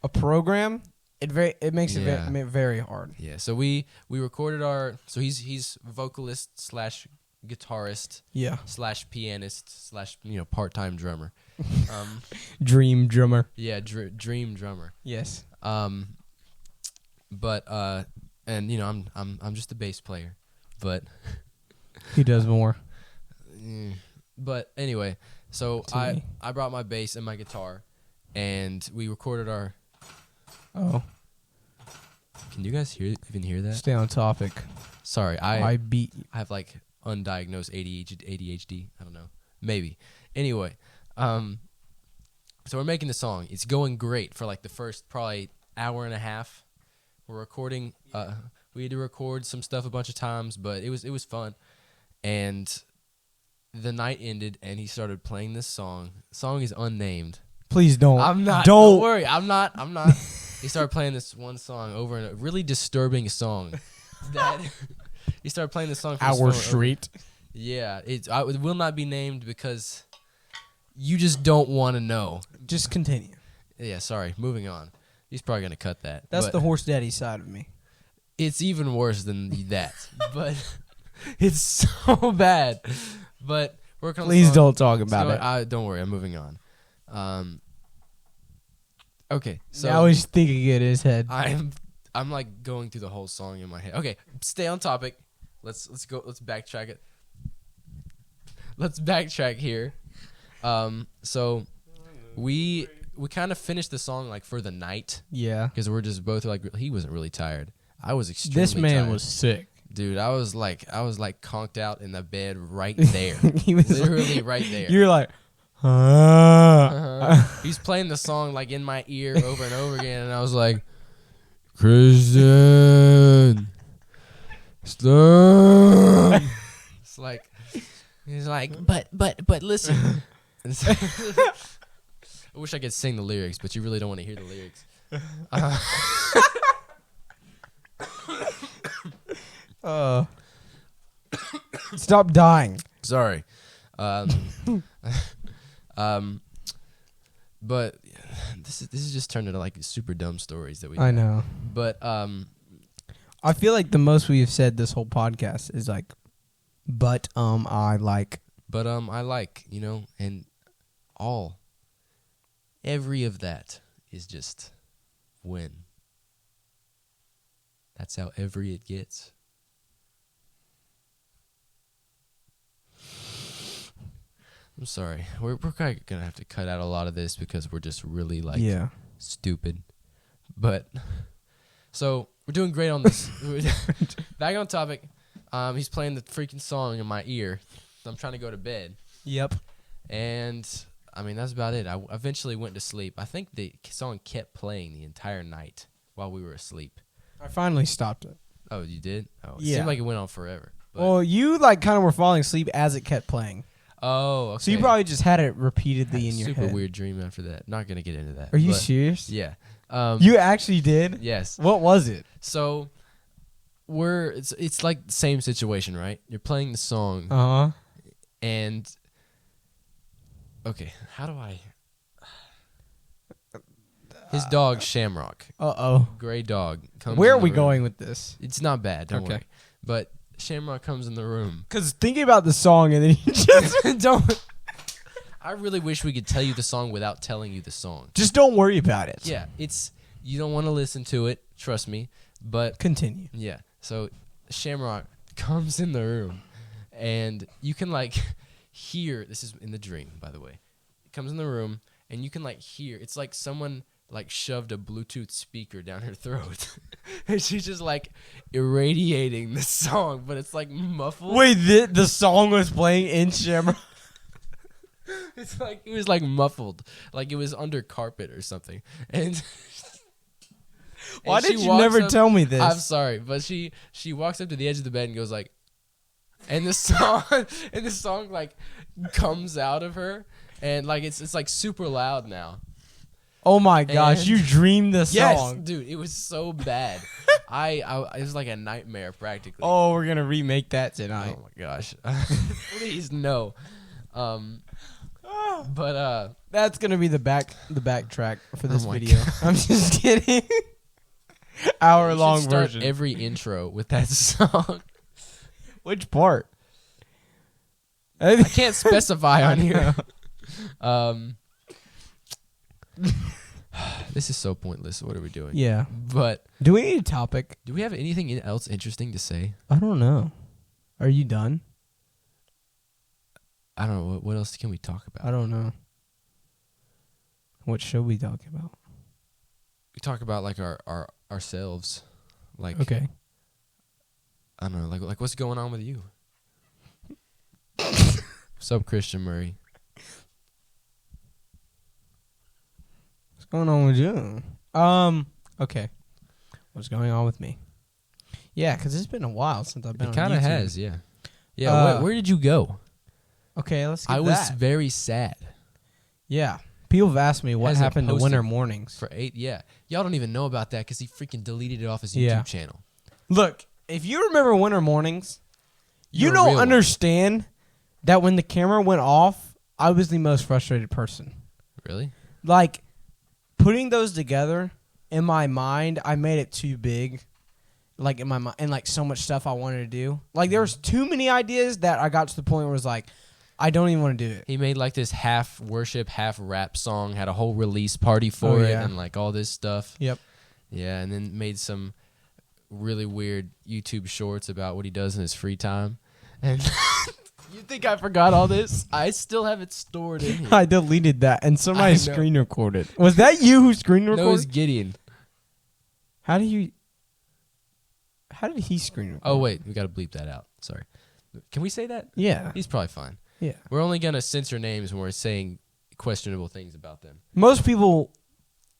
a program, it makes it very hard. Yeah. So we recorded our. So he's vocalist / guitarist. Yeah. / pianist / part-time drummer. Dream drummer. Yeah. Dream drummer. Yes. But and I'm just a bass player, but He does more. But anyway, so I brought my bass and my guitar, and we recorded our. Oh. Can you guys even hear that? Stay on topic. Sorry, I beat you. have like undiagnosed ADHD. I don't know, maybe. Anyway, so we're making the song. It's going great for like the first probably hour and a half. We're recording. We had to record some stuff a bunch of times, but it was fun. And the night ended, and he started playing this song. The song is unnamed. Please don't. I'm not. Don't worry. I'm not. He started playing this one song over and a really disturbing song. That he started playing the song. For Our Street. Yeah, it will not be named because you just don't want to know. Just continue. Yeah, sorry. Moving on. He's probably gonna cut that. That's the Horse Daddy side of me. It's even worse than that, but it's so bad. But working on the Please song. don't talk about it. Don't worry. I'm moving on. Okay, so Now he's thinking it in his head. I'm like going through the whole song in my head. Okay, stay on topic. Let's go. Let's backtrack it. Let's backtrack here. So we kind of finished the song like for the night. Yeah. Because we're just both like he wasn't really tired. I was extremely This man tired. was sick. Dude, I was like conked out in the bed right there. He was literally right there. You're like, He's playing the song like in my ear over and over again, and I was like, Christian, stop. It's like he's like, but listen. I wish I could sing the lyrics, but you really don't want to hear the lyrics. Stop dying. Sorry. But this is just turned into like super dumb stories that we. I know. But I feel like the most we have said this whole podcast is like, but I like. But I like, and every of that is just when. That's how every it gets. I'm sorry. We're kind of gonna have to cut out a lot of this because we're just really stupid. But so we're doing great on this. Back on topic. He's playing the freaking song in my ear. I'm trying to go to bed. Yep. And I mean that's about it. I eventually went to sleep. I think the song kept playing the entire night while we were asleep. I finally stopped it. Oh, you did? Oh, it Yeah. seemed like it went on forever. But Well, you kind of were falling asleep as it kept playing. Oh, okay. So you probably just had it repeatedly in your head. Super weird dream after that. Not gonna get into that. Are you but serious? Yeah. You actually did? Yes. What was it? So it's like the same situation, right? You're playing the song, and okay, how do I? His dog Shamrock, Uh-oh. gray dog. Comes Where in are the we room. going with this? It's not bad. Don't Okay. worry. But Shamrock comes in the room. Because thinking about the song and then you just Don't. I really wish we could tell you the song without telling you the song. just don't worry about it. Yeah, you don't want to listen to it. Trust me. But Continue. yeah, so Shamrock comes in the room, and you can like hear. This is in the dream, by the way. It comes in the room, and you can like hear. It's like someone like shoved a Bluetooth speaker down her throat, and she's just like irradiating the song, but it's like muffled. Wait, the song was playing in Shamrock? It's like it was like muffled, like it was under carpet or something. And Why and she did you walks never up- tell me this? I'm sorry, but she walks up to the edge of the bed and goes like, and the song like comes out of her, and like it's like super loud now. Oh my gosh, And- you dreamed the Yes, song. dude, it was so bad. I it was like a nightmare practically. Oh, we're going to remake that tonight. Oh my gosh, please no. But That's going to be the backtrack for this Oh my video. I'm just kidding. Hour long we should start version. every intro with that song. Which part? I can't specify on here. This is so pointless. What are we doing? Yeah. But Do we need a topic? do we have anything else interesting to say? I don't know. Are you done? I don't know. What else can we talk I about? don't know. What should we talk about? We talk about like our ourselves. Like Okay. I don't know. Like what's going on with you? What's up, Christian Murray? What's going on with you? Okay. What's going on with me? Yeah, because it's been a while since I've been on It kind of YouTube. has, yeah. Yeah. Where did you go? Okay, let's get I was that. very sad. Yeah. People have asked me what Hasn't happened to posted Winter Mornings. For 8, yeah. Y'all don't even know about that because he freaking deleted it off his YouTube Yeah. channel. Look, if you remember Winter Mornings, you You're a real don't one. understand that when the camera went off, I was the most frustrated person. Really? Like, putting those together in my mind, I made it too big. Like, in my mind, and like so much stuff I wanted to do. Like, there was too many ideas that I got to the point where it was like, I don't even want to do it. He made like this half worship, half rap song, had a whole release party for it, yeah. and like all this stuff. Yep. Yeah, and then made some really weird YouTube shorts about what he does in his free time. And you think I forgot all this? I still have it stored in here. I deleted that, and somebody I know. screen recorded. Was that you who screen recorded? No, it was Gideon. How did he screen record? Oh, wait, we got to bleep that out. Sorry. Can we say that? Yeah. He's probably fine. Yeah. We're only going to censor names when we're saying questionable things about them. Most people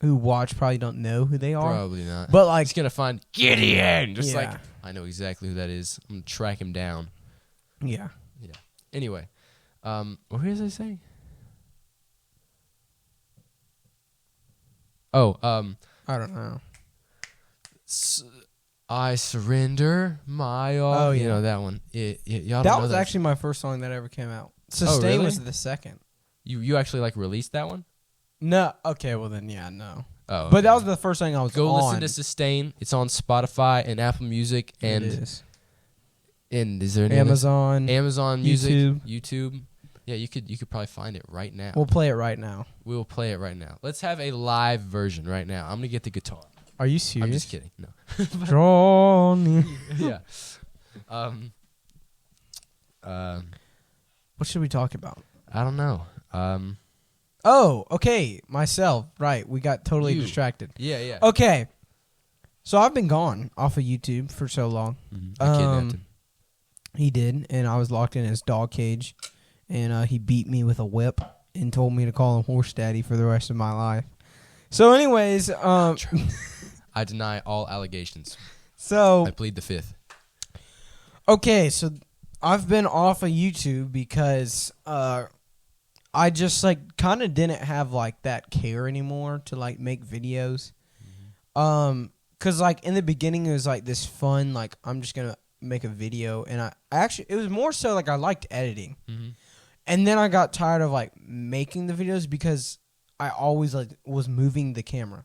who watch probably don't know who they are. Probably not. But like, He's going to find Gideon. Just Yeah. like, I know exactly who that is. I'm going to track him down. yeah. Yeah. Anyway, what was I saying? Oh, I don't know. I surrender my all. Oh, You yeah. know that one. Y'all don't That know was actually my first song that ever came out. Sustain really? was the second. You actually like released that one? No. Okay. Well then, yeah, no. Oh, But okay. that was the first thing I was Go on. listen to Sustain. It's on Spotify and Apple Music It and is. is there any Amazon. Amazon Music, YouTube. YouTube. Yeah, you could probably find it right now. We'll play it right now. We will play it right now. Let's have a live version right now. I'm gonna get the guitar. Are you serious? I'm just kidding. No. Draw near. Yeah. What should we talk about? I don't know. Oh, okay. Myself. Right. We got totally You. distracted. Yeah, yeah. Okay. So I've been gone off of YouTube for so long. I kidnapped him. He did, and I was locked in his dog cage, and he beat me with a whip and told me to call him Horse Daddy for the rest of my life. So, anyways, I deny all allegations. so I plead the fifth. okay, so I've been off of YouTube because I just like kind of didn't have like that care anymore to like make videos. Cause like in the beginning it was like this fun, like I'm just gonna make a video, and I actually it was more so like I liked editing, and then I got tired of like making the videos because I always like was moving the camera.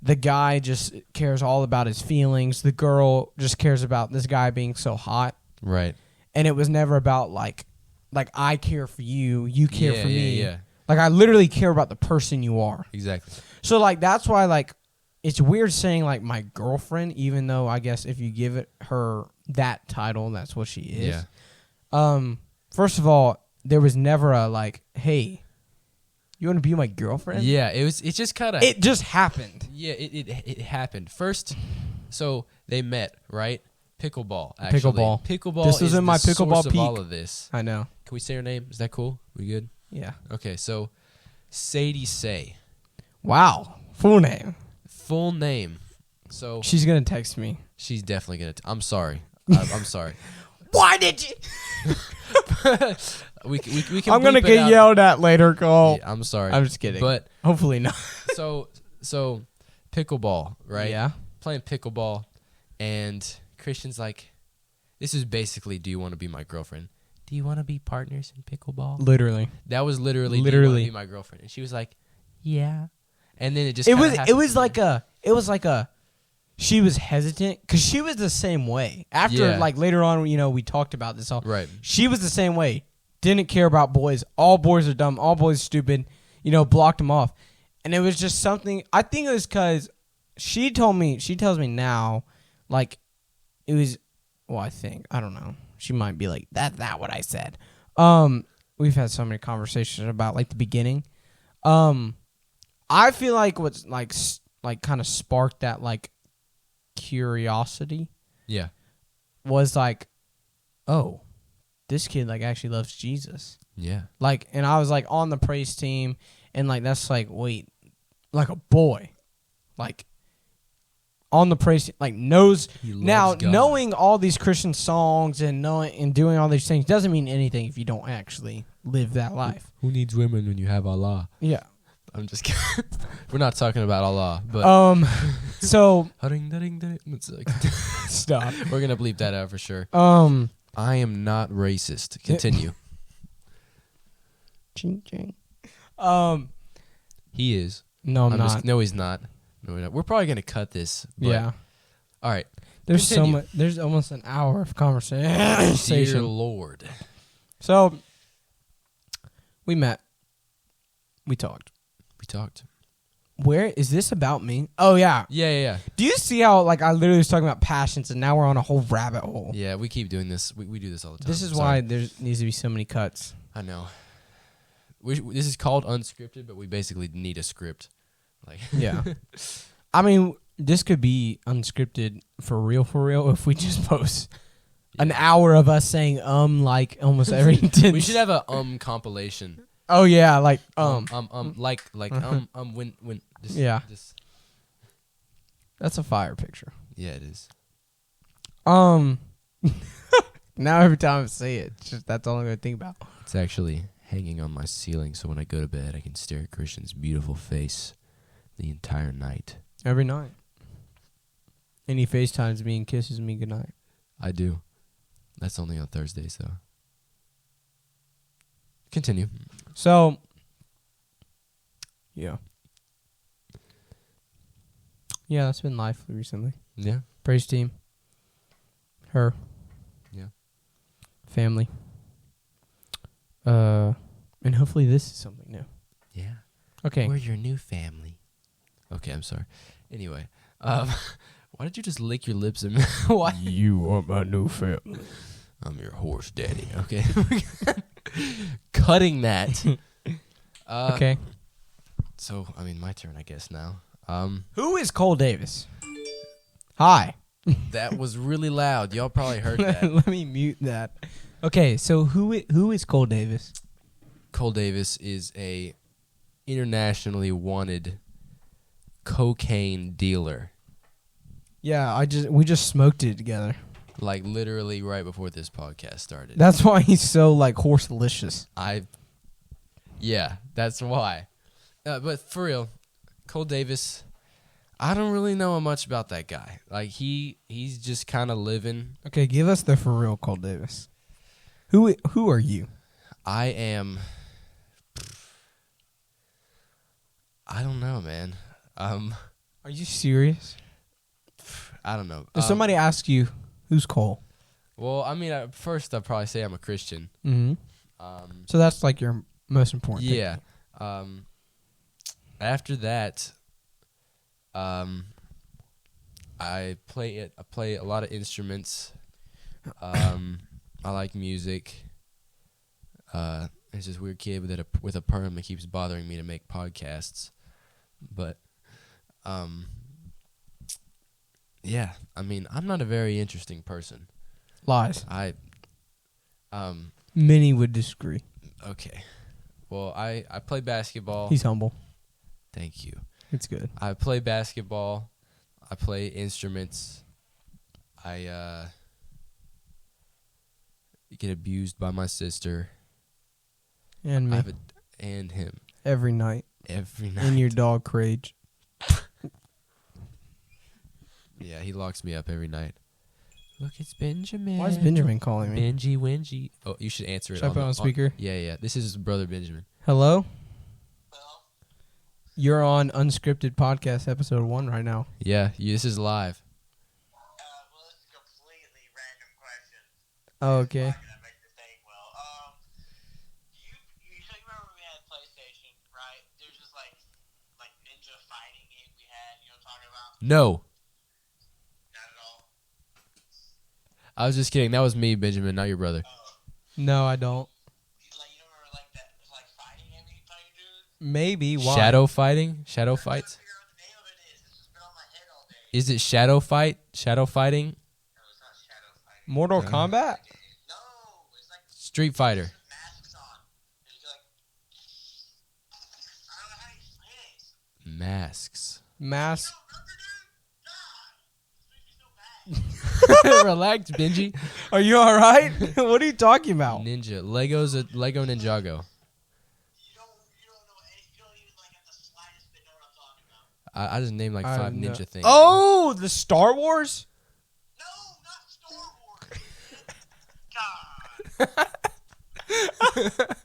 the guy just cares all about his feelings. The girl just cares about this guy being so hot. Right. And it was never about like I care for you, you care for me. Yeah. Like I literally care about the person you are. Exactly. So like that's why like it's weird saying like my girlfriend, even though I guess if you give her that title, that's what she is. Yeah. First of all, there was never a like, hey, you want to be my girlfriend? Yeah, it just kind of... It just happened. Yeah, it happened. First, so they met, right? Pickleball, actually. Pickleball This was is in my the pickleball source of peak. all of this. I know. Can we say her name? Is that cool? We good? Yeah. Okay, so Sadie Say. Wow. Full name. Full name. So She's going to text me. she's definitely going to... I'm sorry. I'm sorry. Why did you? We can I'm going to bleep it get out. yelled at later, Cole. Yeah, I'm sorry. I'm just kidding. But hopefully not. so pickleball, right? Yeah. Playing pickleball, and Christian's like, this is basically, do you want to be my girlfriend? Do you want to be partners in pickleball? Literally. That was literally, do you want to be my girlfriend? And she was like, yeah. And then it just It was like a she was hesitant because she was the same way. After like later on, we talked about this all. Right. She was the same way. Didn't care about boys. All boys are dumb. All boys are stupid. Blocked them off. And it was just something. I think it was because she tells me now, like it was. Well, I think I don't know. She might be like that's not what I said. We've had so many conversations about like the beginning. I feel like what's like kind of sparked that like curiosity. Yeah. Was like, oh, this kid like actually loves Jesus. Yeah. Like, and I was like on the praise team, and like that's like wait, like a boy, like on the praise team, like knows now God. Knowing all these Christian songs and knowing and doing all these things doesn't mean anything if you don't actually live that life. Who needs women when you have Allah? Yeah. I'm just kidding. We're not talking about Allah, but so it's like, stop. we're gonna bleep that out for sure. I am not racist. Continue. Ching ching. He is. No, I'm not. No, he's not. No, we're not. We're probably gonna cut this. But, Yeah. All right. There's Continue. so much. There's almost an hour of conversation. Dear Lord. So we met. We talked. Where is this about me? Oh yeah. Yeah. Do you see how like I literally was talking about passions and now we're on a whole rabbit hole? Yeah, we keep doing this. We do this all the time. This is Sorry. why there needs to be so many cuts. I know. This is called unscripted, but we basically need a script. Like Yeah. I mean, this could be unscripted for real if we just post an hour of us saying like almost every 10. We should have a compilation. Oh yeah, like when just, Yeah. just, that's a fire picture. yeah, it is. Now every time I say it, it's just that's all I'm gonna think about. It's actually hanging on my ceiling, so when I go to bed, I can stare at Christian's beautiful face the entire night. Every night. And he FaceTimes me and kisses me goodnight. I do. That's only on Thursdays, though. Continue. So, yeah. Yeah, that's been life recently. Yeah. Praise team. Her. Yeah. Family. And hopefully this is something new. Yeah. Okay. We're your new family. Okay, I'm sorry. Anyway, why did you just lick your lips and why? You are my new family. I'm your horse daddy. Okay. Cutting that. Okay. So, I mean, my turn, I guess, now. Who is Cole Davis? Hi. That was really loud. Y'all probably heard that. Let me mute that. Okay, so who is Cole Davis? Cole Davis is a internationally wanted cocaine dealer. Yeah, we just smoked it together. Like literally right before this podcast started. That's why he's so like horse delicious. Yeah, that's why. But for real, Cole Davis, I don't really know much about that guy. Like he's just kind of living. Okay, give us the for real Cole Davis. Who are you? I am. I don't know, man. Are you serious? I don't know. If somebody asks you, who's Cole? Well, I mean, at first I'd probably say I'm a Christian. Mm-hmm. So that's like your most important thing. Yeah. After that, I play a lot of instruments. I like music. There's this weird kid with a perm that keeps bothering me to make podcasts, but yeah. I mean, I'm not a very interesting person. Lies. Many would disagree. Okay. Well, I play basketball. He's humble. Thank you. It's good. I play basketball. I play instruments. I get abused by my sister. And me. And him. Every night. Every night. In your dog cage. Yeah, he locks me up every night. Look, it's Benjamin. Why is Benjamin calling me? Benji Wenji. Oh, you should answer it. Should I put on speaker? Yeah. This is his brother Benjamin. Hello? You're on Unscripted Podcast episode 1 right now. Yeah, this is live. Well, it's a completely random question. Oh, okay. It's not gonna make your thing well. So you remember when we had PlayStation, right? There's this like ninja fighting game we had. You know what I'm talking about? No. Not at all. I was just kidding. That was me, Benjamin, not your brother. No, I don't. You don't remember like that? It's like fighting game you play, dude. Maybe. Why? Shadow fighting? Shadow fights? I can't figure out what the name of it is. It's just been on my head all day. Is it shadow fight? Shadow fighting? No, it's not Shadow Fighting. Mortal Kombat? No, it's like Street Fighter. masks on. And you like, I don't know how to explain it. Masks. Mass. Relax, Benji. Are you alright? What are you talking about? Ninja. Lego Ninjago. You don't know, you don't even like have the slightest bit know what I'm talking about. I just named like 5 ninja things. Oh, the Star Wars? No, not Star Wars.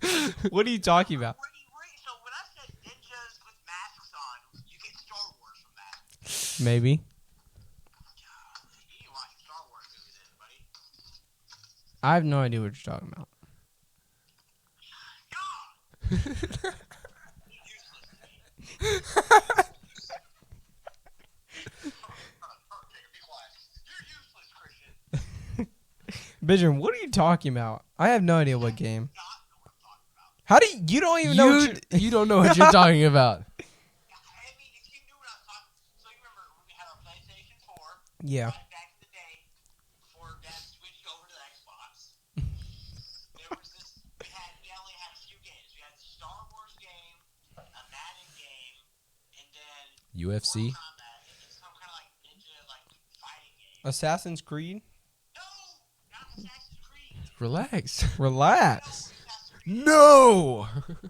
God. What are you talking about? So when I said ninjas with masks on, you get Star Wars from that. Maybe. God, you need to watch a Star Wars movie then, buddy. I have no idea what you're talking about. God. You're useless to me. Okay, be quiet. You're useless, Christian. Benjamin, what are you talking about? I have no idea what game. Not know what I'm talking about. How do you don't even know what You don't know what you're talking about. I mean, if you knew what I was talking, so you remember when we had our PlayStation 4? Yeah. Right back in the day, before Dad switched over to the Xbox. There was this. We only had a few games. We had the Star Wars game, a Madden game, and then UFC? Mortal Kombat, and then some kind of like ninja fighting game. Assassin's Creed? No, not Assassin's Creed. Relax. Relax. Assassin's Creed. No. And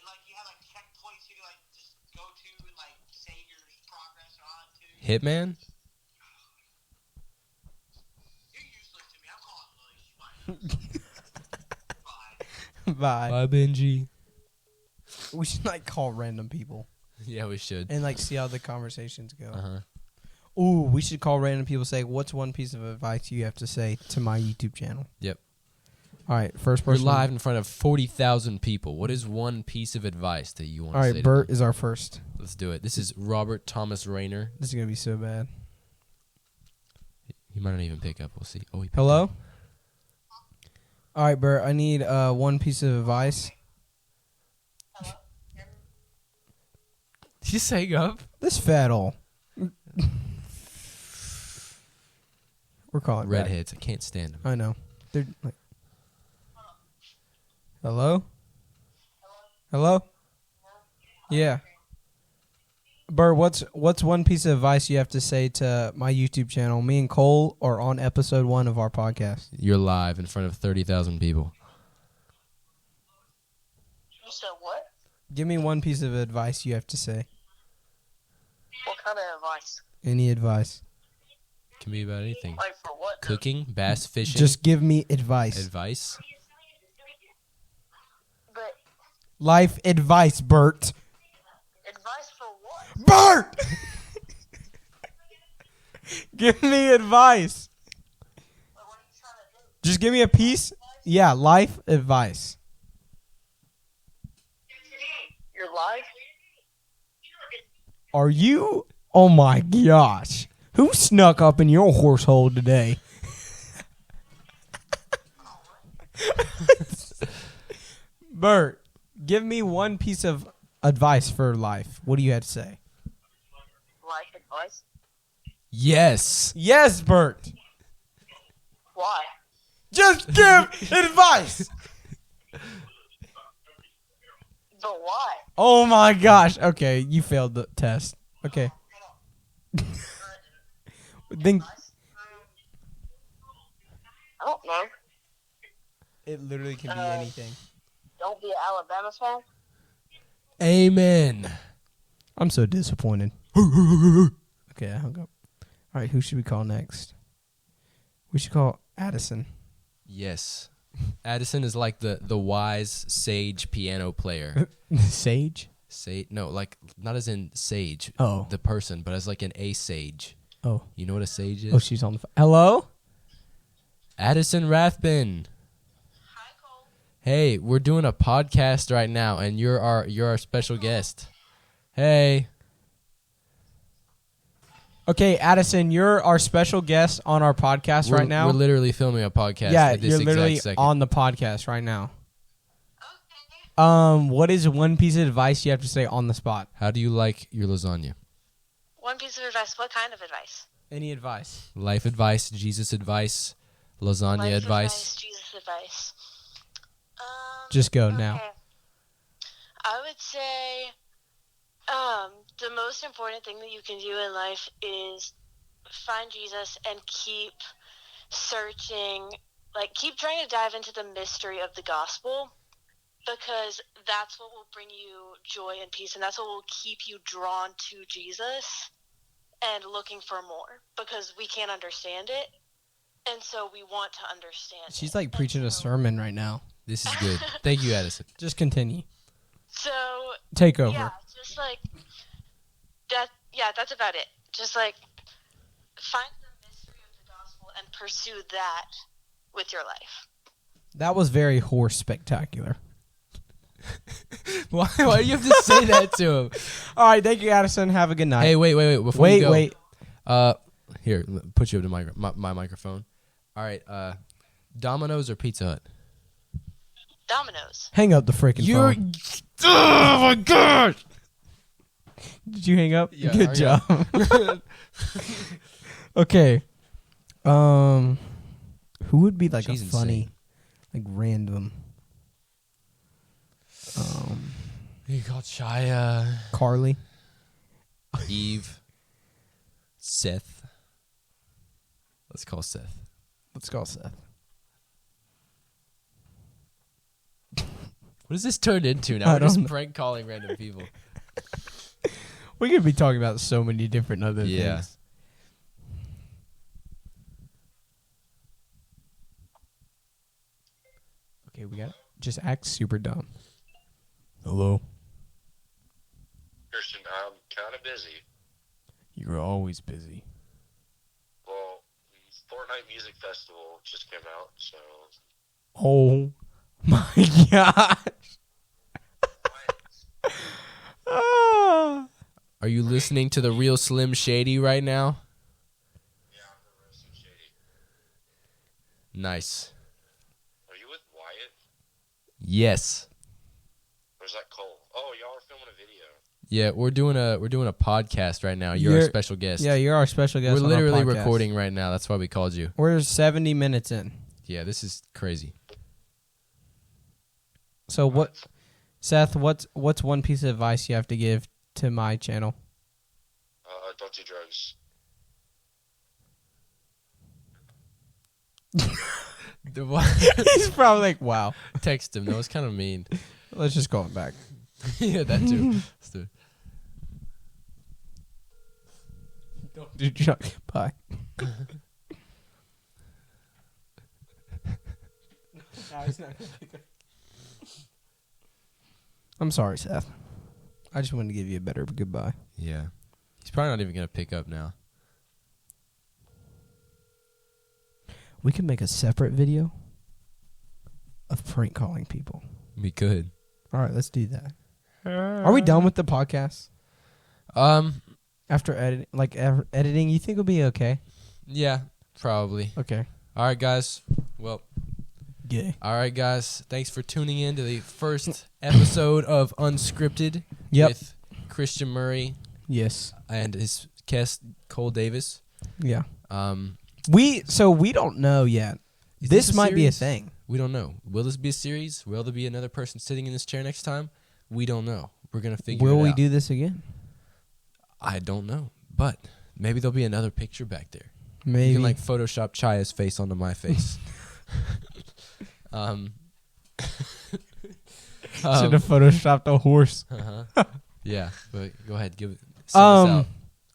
like you had like checkpoints you could like just go to and like save your progress on to. Hitman? You're useless to me. I'm calling Lily. Bye. Bye. Bye, Benji. We should like call random people Yeah, we should. and like see how the conversations go. Uh-huh. Ooh, we should call random people. Say, what's one piece of advice you have to say to my YouTube channel? Yep. All right, first We're person. live in front of 40,000 people. What is one piece of advice that you want All to right, say Bert to is our first. them? Let's do it. This is Robert Thomas Rayner. This is gonna be so bad. He might not even pick up. We'll see. Oh, he picked Hello. up. All right, Bert. I need one piece of advice. Did you say up? This fat all. We're calling back. Redheads. I can't stand them. I know. They're like. Hello? Hello? Yeah. Bert, what's one piece of advice you have to say to my YouTube channel? Me and Cole are on episode 1 of our podcast. You're live in front of 30,000 people. You said what? Give me one piece of advice you have to say. What kind of advice? Any advice. Can be about anything. Like for what? Cooking, bass fishing, Just give me advice. advice. But Life advice, Bert. advice Advice for what? Bert! Give me advice. What are you trying to do? Just give me a piece. Yeah, life advice. Your life? Are you? Oh my gosh. Who snuck up in your horse hole today? Bert, give me one piece of advice for life. What do you have to say? Life advice? Yes. Yes, Bert. Why? Just give advice. But why? Oh my gosh. Okay, you failed the test. Okay. Then I don't know. it literally can be anything. Don't be an Alabama fan. Amen. I'm so disappointed. Okay, I hung up. All right, who should we call next? We should call Addison. Yes. Addison is like the wise sage piano player. Sage? No, like not as in sage, Oh. the person, but as like a sage. Oh. You know what a sage is? Oh, she's on the phone. Hello? Addison Rathbun. Hi, Cole. Hey, we're doing a podcast right now, and you're our special guest. Hey. Okay, Addison, you're our special guest on our podcast right now. We're literally filming a podcast yeah, at this you're literally exact second. on the podcast right now. Okay. What is one piece of advice you have to say on the spot? How do you like your lasagna? One piece of advice. What kind of advice? Any advice? Life advice, Jesus advice, lasagna Life advice. Jesus advice. Just go now. Okay. I would say the most important thing that you can do in life is find Jesus and keep searching, like keep trying to dive into the mystery of the gospel, because that's what will bring you joy and peace, and that's what will keep you drawn to Jesus and looking for more, because we can't understand it, and so we want to understand She's it. like preaching a sermon right now. This is good. Thank you, Addison. Just continue. So Take over. yeah, just like that. Yeah, that's about it. Just like find the mystery of the gospel and pursue that with your life. That was very horse spectacular. Why do you have to say that to him? All right, thank you, Addison. Have a good night. Hey, wait. Before you go, wait. Here, put you up to my microphone. All right. Domino's or Pizza Hut? Domino's. Hang up the freaking phone. Oh my god! Did you hang up? Yeah, Good hurry job. up. Okay. Who would be like She's a funny, insane. like random? You called Shia, Carly. Eve, Seth. Let's call Seth. Let's call Seth. What does this turn into now? I We're just don't know. prank calling random people. We could be talking about so many different other Yeah. things. Okay, we got just act super dumb. Hello. Christian, I'm kind of busy. You're always busy. Well, the Fortnite Music Festival just came out, so... Oh my gosh. Ah. Are you listening to the real Slim Shady right now? Yeah, I'm the roasting shady. Nice. Are you with Wyatt? Yes. Or is that Cole? Oh, y'all are filming a video. Yeah, we're doing a podcast right now. You're a special guest. Yeah, you're our special guest. We're on our literally podcast. recording right now. That's why we called you. We're 70 minutes in. Yeah, this is crazy. So what, Seth? What's one piece of advice you have to give to my channel? Don't do drugs. He's probably like, "Wow." Text him. That was kind of mean. Let's just call him back. Yeah, that too. Let's do it. Don't do drugs. Bye. I'm sorry, Seth. I just wanted to give you a better goodbye. Yeah. He's probably not even going to pick up now. We could make a separate video of prank calling people. We could. All right, let's do that. Are we done with the podcast? After Editing, you think it'll be okay? Yeah, probably. Okay. All right, guys. Well, Yeah. all right, guys. Thanks for tuning in to the first episode of Unscripted Yep. with Christian Murray Yes. and his guest Cole Davis. Yeah. We We don't know yet. Is This this a might be a series? thing. We don't know. Will this be a series? Will there be another person sitting in this chair next time? We don't know. We're gonna figure it out. Will we do this again? I don't know, but maybe there'll be another picture back there. Maybe. You can like Photoshop Chaya's face onto my face. Should have photoshopped a horse. Yeah, but go ahead, send us out.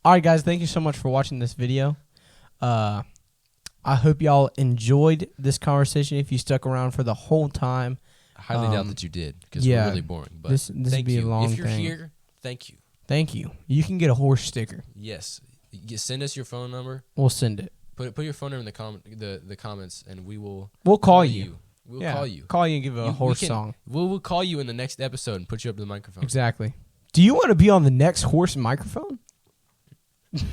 All right, guys. Thank you so much for watching this video. I hope y'all enjoyed this conversation. If you stuck around for the whole time, I highly doubt that you did because yeah, we're really boring. But this would thank be a you. long If you're thing. here, thank you. Thank you. You can get a horse sticker. Yes, send us your phone number. We'll send it. Put your phone number in the comments, and we will. We'll call you. We'll Yeah, call you. Call you and give a horse song. We'll call you in the next episode and put you up to the microphone. Exactly. Do you want to be on the next horse microphone? The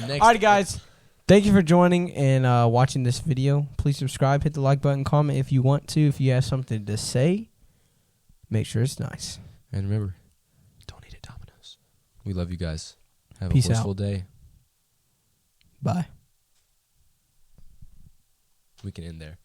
next. All right, guys. Thank you for joining and watching this video. Please subscribe, hit the like button, comment if you want to. If you have something to say, make sure it's nice. And remember, don't eat at Domino's. We love you guys. Have Peace a blissful out. day. Bye. We can end there.